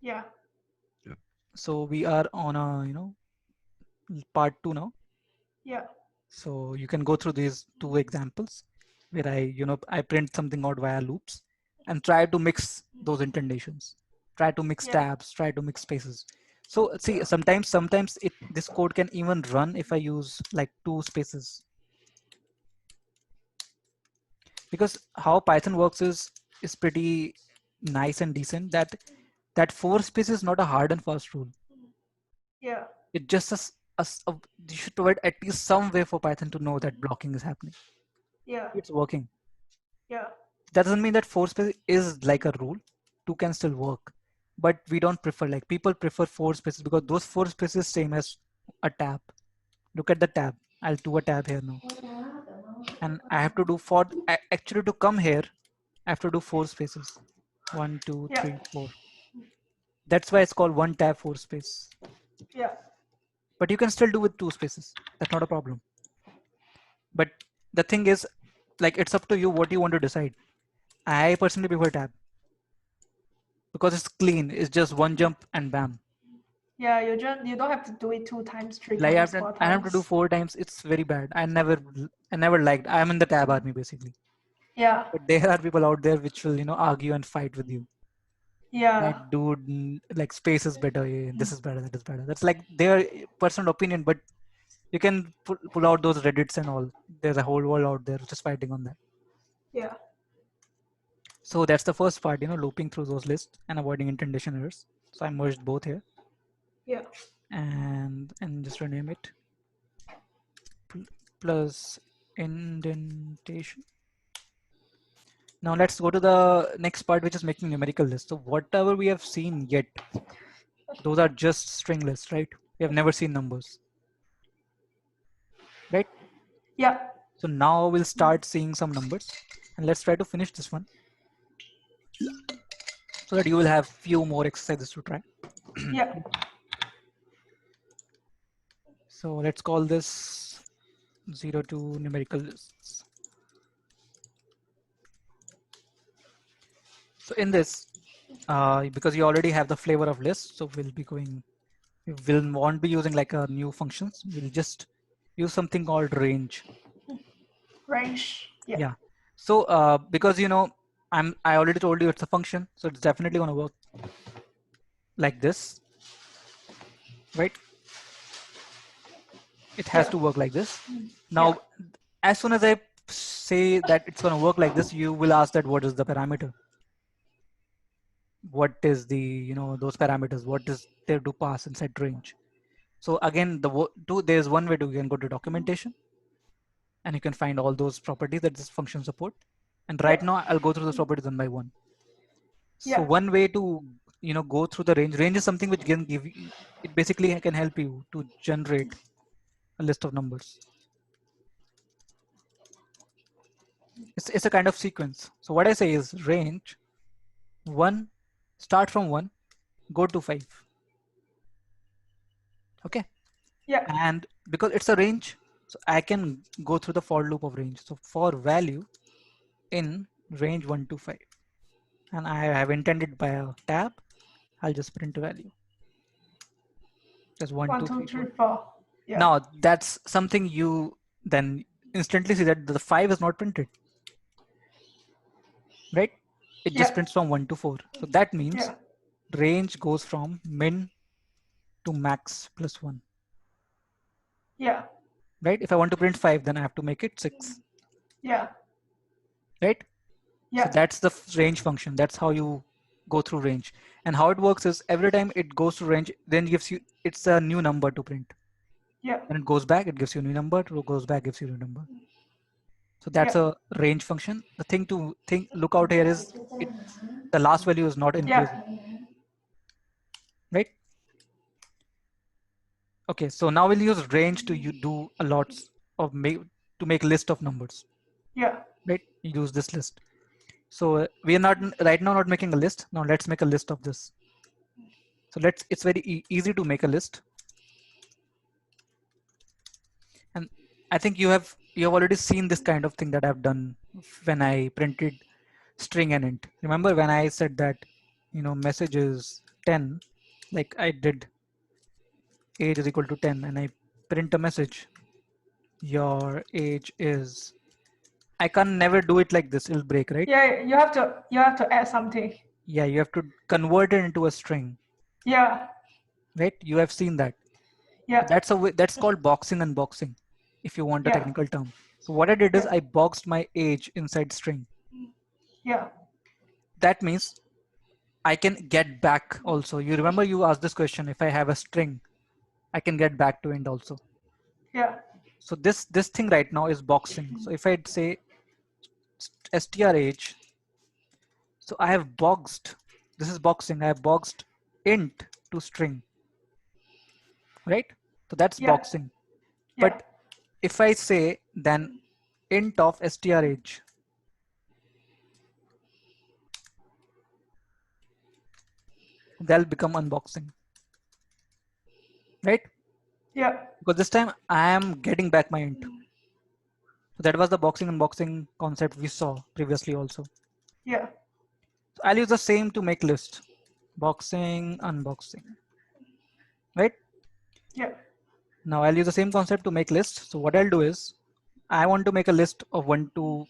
Yeah. So we are on a part 2 now. Yeah. So you can go through these 2 examples where I print something out via loops and try to mix those indentations. try to mix Yeah. tabs, try to mix spaces. So see, sometimes this code can even run if I use like 2 spaces. Because how Python works is pretty nice and decent, that 4 space is not a hard and fast rule. Yeah. It just you should provide at least some way for Python to know that blocking is happening. Yeah. It's working. Yeah. That doesn't mean that 4 space is like a rule. 2 can still work, but we don't prefer, like people prefer 4 spaces because those 4 spaces same as a tab. Look at the tab. I'll do a tab here now, and I have to do for actually to come here. I have to do 4 spaces. 1, 2, Yeah. 3, 4. That's why it's called one tab 4 space. Yeah. But you can still do with 2 spaces. That's not a problem. But the thing is, like, it's up to you what you want to decide. I personally prefer tab because it's clean. It's just one jump and bam. Yeah. You don't have to do it 2 times, 3 Like times, 4 I have to do times. 4 times. It's very bad. I never liked. I'm in the tab army basically. Yeah. But there are people out there which will argue and fight with you. Yeah. That dude, like space is better. This is better. That is better. That's like their personal opinion. But you can pull out those Reddits and all. There's a whole world out there just fighting on that. Yeah. So that's the first part, looping through those lists and avoiding indentation errors. So I merged both here. Yeah. And just rename it plus indentation. Now let's go to the next part, which is making numerical lists. So whatever we have seen yet, those are just string lists, right? We have never seen numbers, right? Yeah. So now we'll start seeing some numbers, and let's try to finish this one so that you will have few more exercises to try. Yeah. So let's call this 0 to numerical lists. So in this, because you already have the flavor of list, so we won't be using like a new functions. We'll just use something called range. Range. Yeah. Yeah. So because I already told you it's a function, so it's definitely going to work like this, right? It has to work like this. Now, as soon as I say that it's going to work like this, you will ask that what is the parameter? What is the those parameters? What is there to pass inside range? So again, there's one way to you can go to documentation, and you can find all those properties that this function support. And right now, I'll go through those properties one by one. So one way to go through the range. Range is something which can give you, it basically can help you to generate a list of numbers. It's a kind of sequence. So what I say is range 1, start from 1, go to 5. Okay. Yeah. And because it's a range, so I can go through the for loop of range. So for value in range 1 to 5, and I have intended by a tab, I'll just print a value. Just 1, 2, 3, 4. Yeah. Now that's something you then instantly see that the 5 is not printed, right? It just prints from 1 to 4. So that means range goes from min to max plus 1. Yeah. Right? If I want to print 5, then I have to make it 6. Yeah. Right? Yeah. So that's the range function. That's how you go through range. And how it works is every time it goes to range, then it's a new number to print. Yeah. Then it goes back, it gives you a new number, it goes back, gives you a new number. So that's a range function. The thing to look out here is the last value is not inclusive. Right? Okay, so now we'll use range to do a lot of to make list of numbers. Yeah. Right? You use this list. So we are not right now not making a list. Now let's make a list of this. So it's very easy to make a list. And I think you have already seen this kind of thing that I've done when I printed string and int. Remember when I said that message is 10, like I did age is equal to 10, and I print a message, your age is, I can never do it like this, it'll break, right? Yeah, you have to add something. Yeah, you have to convert it into a string, Yeah. right? You have seen that. Yeah. That's a way, that's called boxing unboxing, if you want a Yeah. technical term. So what I did is Yeah. I boxed my age inside string. Yeah. That means I can get back also. You remember you asked this question, if I have a string, I can get back to int also. Yeah. So this thing right now is boxing. So if I'd say str age, so I have boxed, this is boxing, I have boxed int to string, right? So that's Yeah. boxing. Yeah. But if I say then int of str age, that'll become unboxing, right? Yeah. Because this time I am getting back my int. So that was the boxing unboxing concept we saw previously also. Yeah. So I'll use the same to make list. Boxing, unboxing, right? Yeah. Now I'll use the same concept to make list. So what I'll do is I want to make a list of 1 to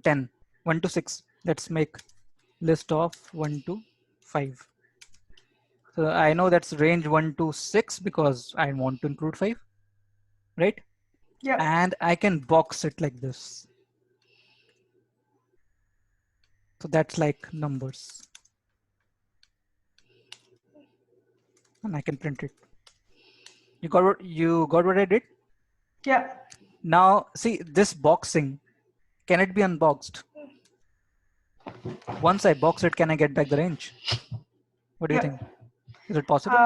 10, 1 to 6. Let's make list of 1 to 5. So I know that's range 1 to 6 because I want to include 5, right? Yeah. And I can box it like this. So that's like numbers. And I can print it. You got what I did? Yeah. Now see this boxing, can it be unboxed? Once I box it, can I get back the range? What do you Yeah. think? Is it possible?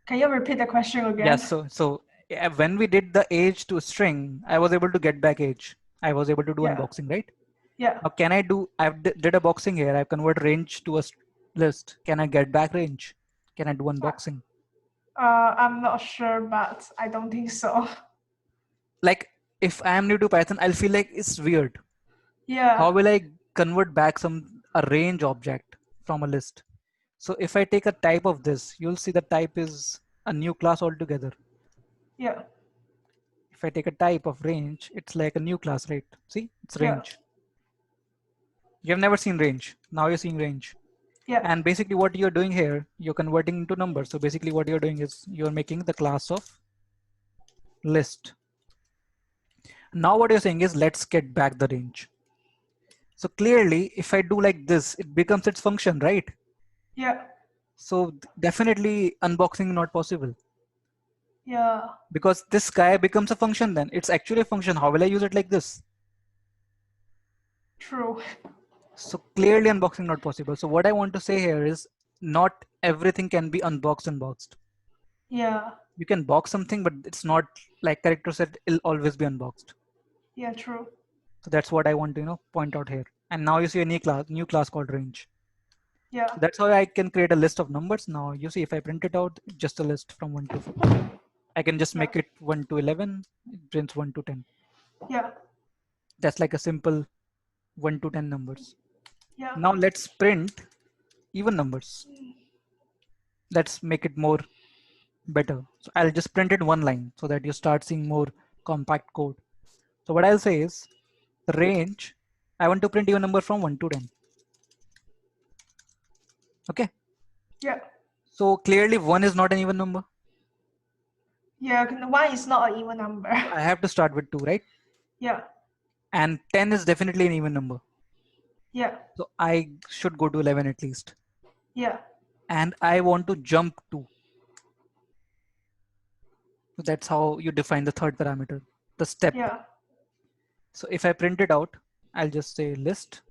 Can you repeat the question again? Yes. So yeah, when we did the age to string, I was able to get back age. I was able to do Yeah. unboxing, right? Yeah. Now can I do? Did a boxing here. I convert range to a list. Can I get back range? Can I do unboxing? I'm not sure, but I don't think so. Like if I am new to Python, I'll feel like it's weird. Yeah. How will I convert back a range object from a list? So if I take a type of this, you'll see the type is a new class altogether. Yeah. If I take a type of range, it's like a new class, right? See, it's Yeah. range. You have never seen range. Now you're seeing range. Yeah. And basically what you're doing here, you're converting into numbers. So basically what you're doing is you're making the class of list. Now what you're saying is let's get back the range. So clearly if I do like this, it becomes its function, right? Yeah. So definitely unboxing not possible. Yeah. Because this guy becomes a function then. It's actually a function. How will I use it like this? True. So clearly unboxing not possible. So what I want to say here is not everything can be unboxed. Yeah. You can box something, but it's not like character set, it'll always be unboxed. Yeah. True. So that's what I want to point out here. And now you see a new class called range. Yeah. So that's how I can create a list of numbers. Now you see if I print it out, just a list from 1 to 4. I can just make it 1 to 11, it prints 1 to 10. Yeah. That's like a simple 1 to 10 numbers. Yeah. Now let's print even numbers. Let's make it more better. So I'll just print it one line so that you start seeing more compact code. So what I'll say is range, I want to print even number from 1 to 10. Okay. Yeah. So clearly 1 is not an even number. Yeah. 1 is not an even number. So I have to start with 2, right? Yeah. And 10 is definitely an even number. Yeah. So I should go to 11 at least. Yeah. And I want to jump 2. So that's how you define the third parameter, the step. Yeah. So if I print it out, I'll just say list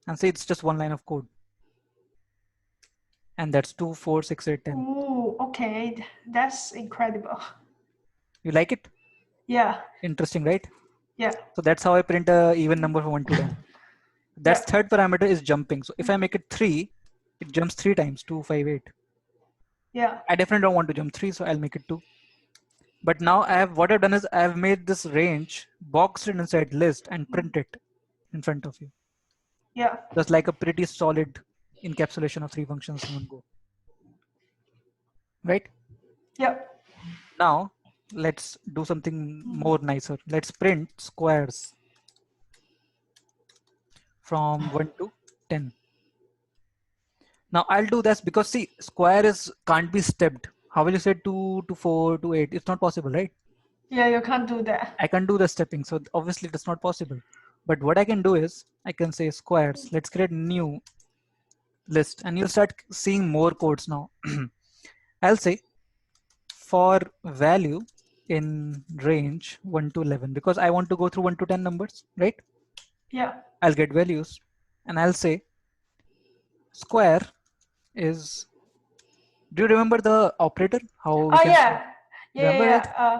and say it's just one line of code. And that's 2, 4, 6, 8, 10. Ooh, okay. That's incredible. You like it? Yeah. Interesting, right? Yeah. So that's how I print a even number from 1 to 10. That's Yeah. third parameter is jumping. So if I make it 3, it jumps 3 times, 2, 5, 8. Yeah. I definitely don't want to jump 3, so I'll make it 2. But now what I've done is I've made this range, boxed it inside list and print it in front of you. Yeah. That's like a pretty solid encapsulation of 3 functions in one go. Right? Yeah. Now let's do something more nicer. Let's print squares from 1 to 10. Now I'll do this because see, square is can't be stepped. How will you say 2 to 4 to 8? It's not possible, right? Yeah, you can't do that. I can do the stepping, so obviously it's not possible. But what I can do is I can say squares. Let's create new list, and you'll start seeing more codes now. I'll say for value in range 1 to 11 because I want to go through 1 to 10 numbers, right? Yeah. I'll get values, and I'll say square is. Do you remember the operator? How we Oh can yeah. Yeah, remember it? yeah, yeah.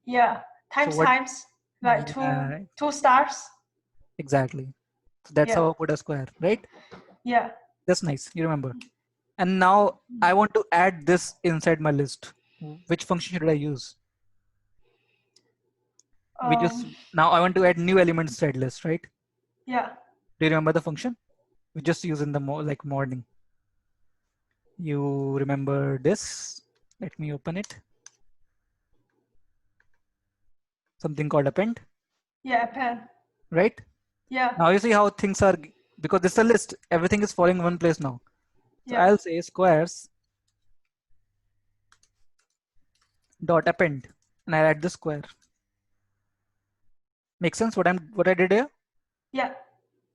Yeah. So Times what? times like Yeah, two stars. exactly. So that's how Yeah. I put a square, right? Yeah. That's nice. You remember. And now I want to add this inside my list. Which function should I use? We just Um. now I want to add new elements inside list, right? Yeah. Do you remember the function? We just use in the like morning. You remember this? Let me open it. Something called append, Yeah. Pen. right? Yeah. Now you see how things are because this is a list. Everything is falling in one place now. So Yeah. I'll say squares dot append, and I add the square. Make sense? What I did here? Yeah.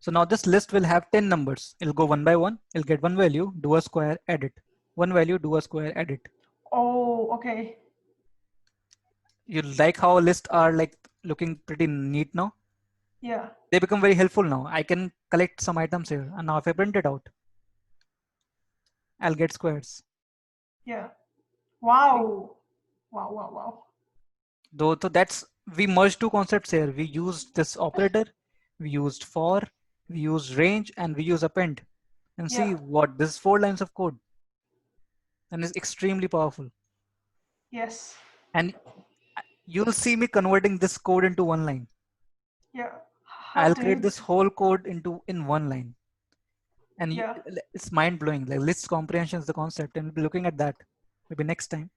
So now this list will have 10 numbers. It'll go one by one. It'll get one value, do a square, edit. One value, do a square, edit. Oh, okay. You like how lists are like looking pretty neat now? Yeah. They become very helpful now. I can collect some items here. And now if I print it out, I'll get squares. Yeah. Wow. Wow, wow, wow. Though so that's we merged two concepts here. We used this operator, we used for, we used range, and we use append. And see Yeah. what this is 4 lines of code. And it's extremely powerful. Yes. And you'll see me converting this code into one line. Yeah. How I'll do create you? this whole code in one line. And Yeah. it's mind blowing. Like list comprehension is the concept, and we'll be looking at that maybe next time.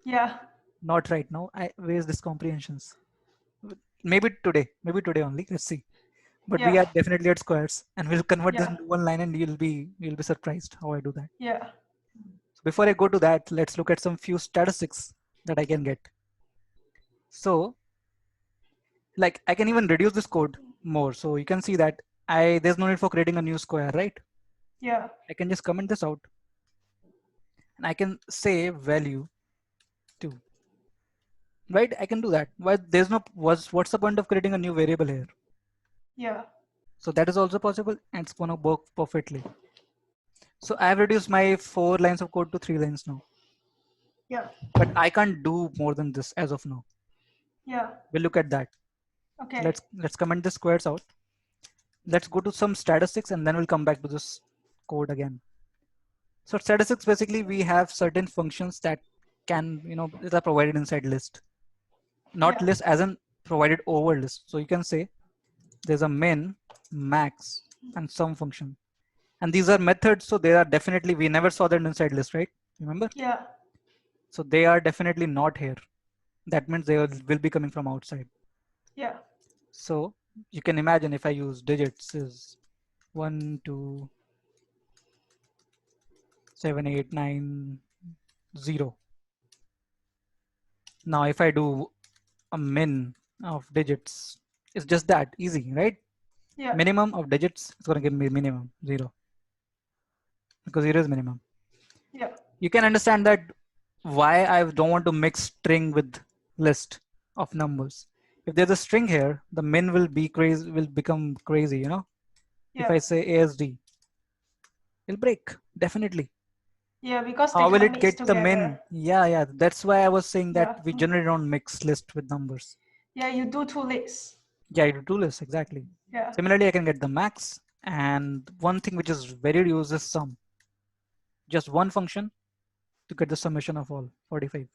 Yeah. Not right now. Where's this comprehensions? Maybe today only. Let's see. But we Yeah. are definitely at squares, and we'll convert this Yeah. into one line, and you'll be surprised how I do that. Yeah. So before I go to that, let's look at some few statistics that I can get. So like I can even reduce this code more. So you can see that there's no need for creating a new square, right? Yeah. I can just comment this out, and I can say value 2, right? I can do that. Why there's no what's the point of creating a new variable here? Yeah. So that is also possible, and it's gonna work perfectly. So I have reduced my 4 lines of code to 3 lines now, Yeah. but I can't do more than this as of now. Yeah. We'll look at that. So Okay. let's comment the squares out. Let's go to some statistics, and then we'll come back to this code again. So statistics, basically we have certain functions that can, that are provided inside list. Not Yeah. list as in provided over list. So you can say there's a min, max, and sum function. And these are methods, so they are definitely, we never saw them inside list, right? Remember? Yeah. So they are definitely not here. That means they will be coming from outside. Yeah. So you can imagine if I use digits is 1, 2, 7, 8, 9, 0. Now if I do a min of digits, it's just that easy, right? Yeah. Minimum of digits, it's going to give me minimum 0 because 0 is minimum. Yeah. You can understand that why I don't want to mix string with list of numbers. If there's a string here, the min will be crazy, will become crazy, If Yeah. I say ASD, it'll break, definitely. Yeah. Because they How will can't it mix get the min? together. Yeah. That's why I was saying that Yeah. we generally don't mix list with numbers. Yeah. You do two lists. Yeah, you do list, exactly. Yeah. Similarly, I can get the max. And one thing which is very used is sum. Just one function to get the summation of all 45.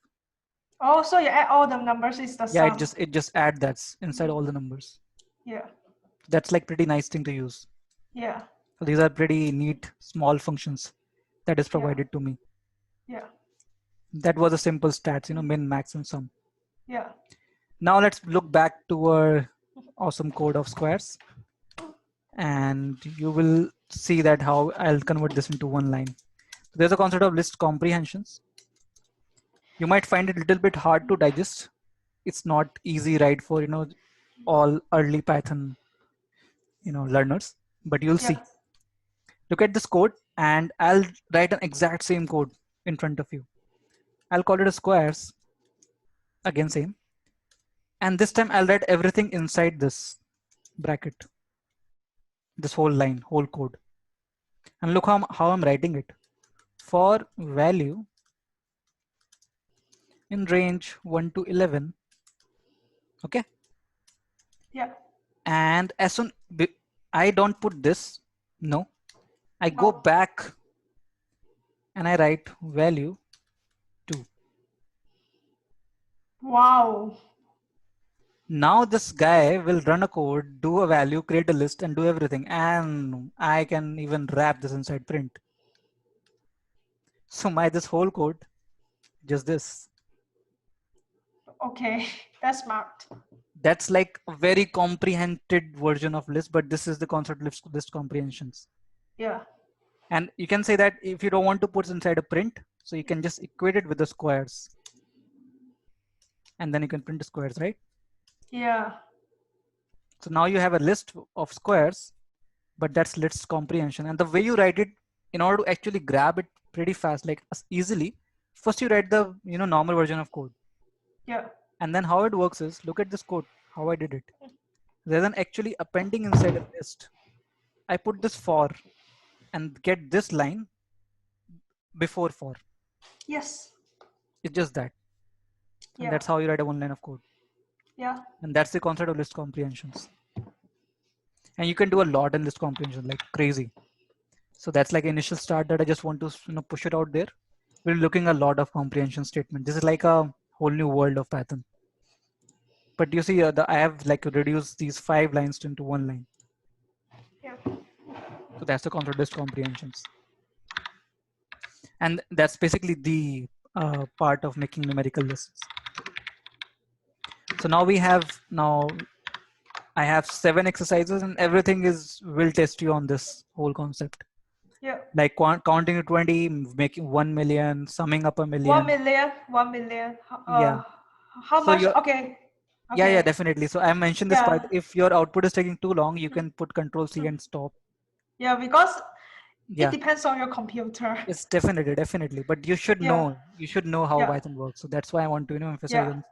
Oh, so you add all the numbers is the Yeah, sum. it just add that's inside all the numbers. Yeah. That's like pretty nice thing to use. Yeah. So these are pretty neat small functions that is provided to me. Yeah. That was a simple stats, min, max, and sum. Yeah. Now let's look back to our awesome code of squares. And you will see that how I'll convert this into one line. There's a concept of list comprehensions. You might find it a little bit hard to digest. It's not easy, right, for all early Python learners, but you'll see. Yeah. Look at this code, and I'll write an exact same code in front of you. I'll call it a squares. Again, same. And this time I'll write everything inside this bracket, this whole line, whole code. And look how I'm writing it. For value in range 1 to 11. Okay. Yeah. And as soon I don't put this, no, I go Oh. back and I write value 2. Wow. Now this guy will run a code, do a value, create a list, and do everything. And I can even wrap this inside print. So this whole code, just this. Okay, that's smart. That's like a very comprehended version of list, but this is the concept of list comprehensions. Yeah. And you can say that if you don't want to put inside a print, so you can just equate it with the squares. And then you can print the squares, right? Yeah. So now you have a list of squares, but that's list comprehension. And the way you write it, in order to actually grab it pretty fast, like easily, first you write the normal version of code. Yeah. And then how it works is, look at this code, how I did it. Rather than actually appending inside a list, I put this for and get this line before for. Yes. It's just that. And Yeah. that's how you write a one line of code. Yeah. And that's the concept of list comprehensions. And you can do a lot in list comprehension, like crazy. So that's like initial start that I just want to push it out there. We're looking a lot of comprehension statement. This is like a whole new world of Python. But you see, I have like reduced these 5 lines into one line. Yeah. So that's the concept of list comprehensions. And that's basically the part of making numerical lists. So now I have 7 exercises, and everything will test you on this whole concept. Yeah. Like counting to 20, making 1 million, summing up a million. 1 million. 1 million. Yeah. How So much? Okay. Yeah, definitely. So I mentioned this Yeah. part. If your output is taking too long, you can put Control C and stop. Yeah, because Yeah, it depends on your computer. it's definitely. But you should Yeah. know how Yeah. Python works. So that's why I want to emphasize Yeah. on.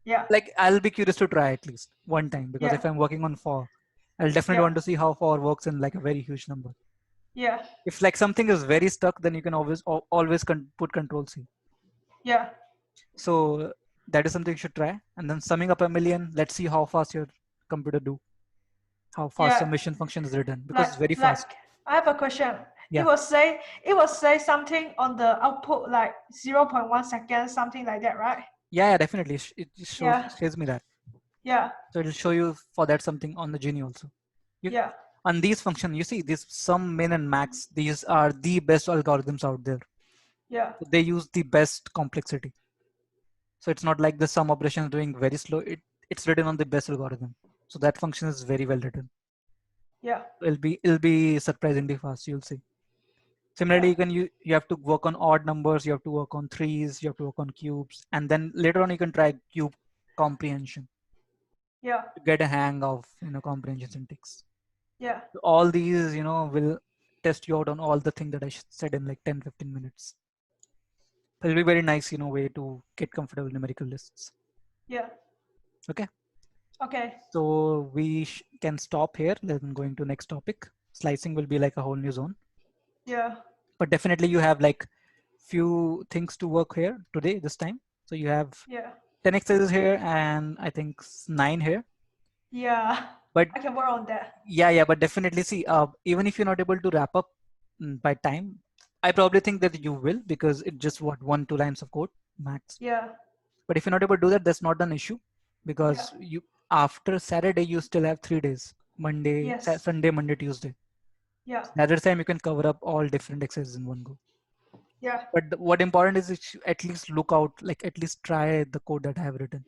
Yeah. Like I'll be curious to try at least one time, because Yeah. if I'm working on for, I'll definitely Yeah. want to see how for works in like a very huge number. Yeah. If like something is very stuck, then you can always put Control C. Yeah. So that is something you should try. And then summing up a million, let's see how fast your computer do. How fast Yeah. summation function is written, because it's very fast. I have a question. Yeah. It will say something on the output like 0.1 seconds, something like that, right? Yeah, definitely. It shows me that. Yeah. So it'll show you for that something on the Genie also. Yeah. On these functions, you see this sum, min, and max. These are the best algorithms out there. Yeah. So they use the best complexity. So it's not like the sum operation is doing very slow. It's written on the best algorithm. So that function is very well written. Yeah. It'll be surprisingly fast. You'll see. Similarly, you have to work on odd numbers. You have to work on threes. You have to work on cubes, and then later on you can try cube comprehension. Yeah. To get a hang of comprehension syntax. Yeah. So all these will test you out on all the things that I said in like 10-15 minutes. It'll be very nice way to get comfortable with numerical lists. Yeah. Okay. Okay. So we can stop here. Then going to next topic. Slicing will be like a whole new zone. Yeah. But definitely you have like few things to work here today this time. So you have 10 exercises here, and I think 9 here. Yeah. But I can work on that. Yeah. But definitely see, even if you're not able to wrap up by time, I probably think that you will, because it's just 1-2 lines of code max. Yeah. But if you're not able to do that, that's not an issue, because you after Saturday you still have 3 days: Monday, Sunday, Monday, Tuesday. Yeah. Another time you can cover up all different exercises in one go. Yeah. But what important is you at least look out, like at least try the code that I have written.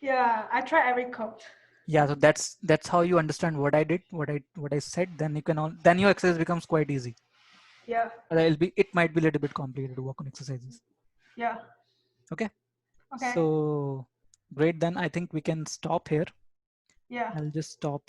Yeah, I try every code. Yeah, so that's how you understand what I did, what I said. Then you can then your exercise becomes quite easy. Yeah. It might be a little bit complicated to work on exercises. Yeah. Okay. Okay. So great. Then I think we can stop here. Yeah. I'll just stop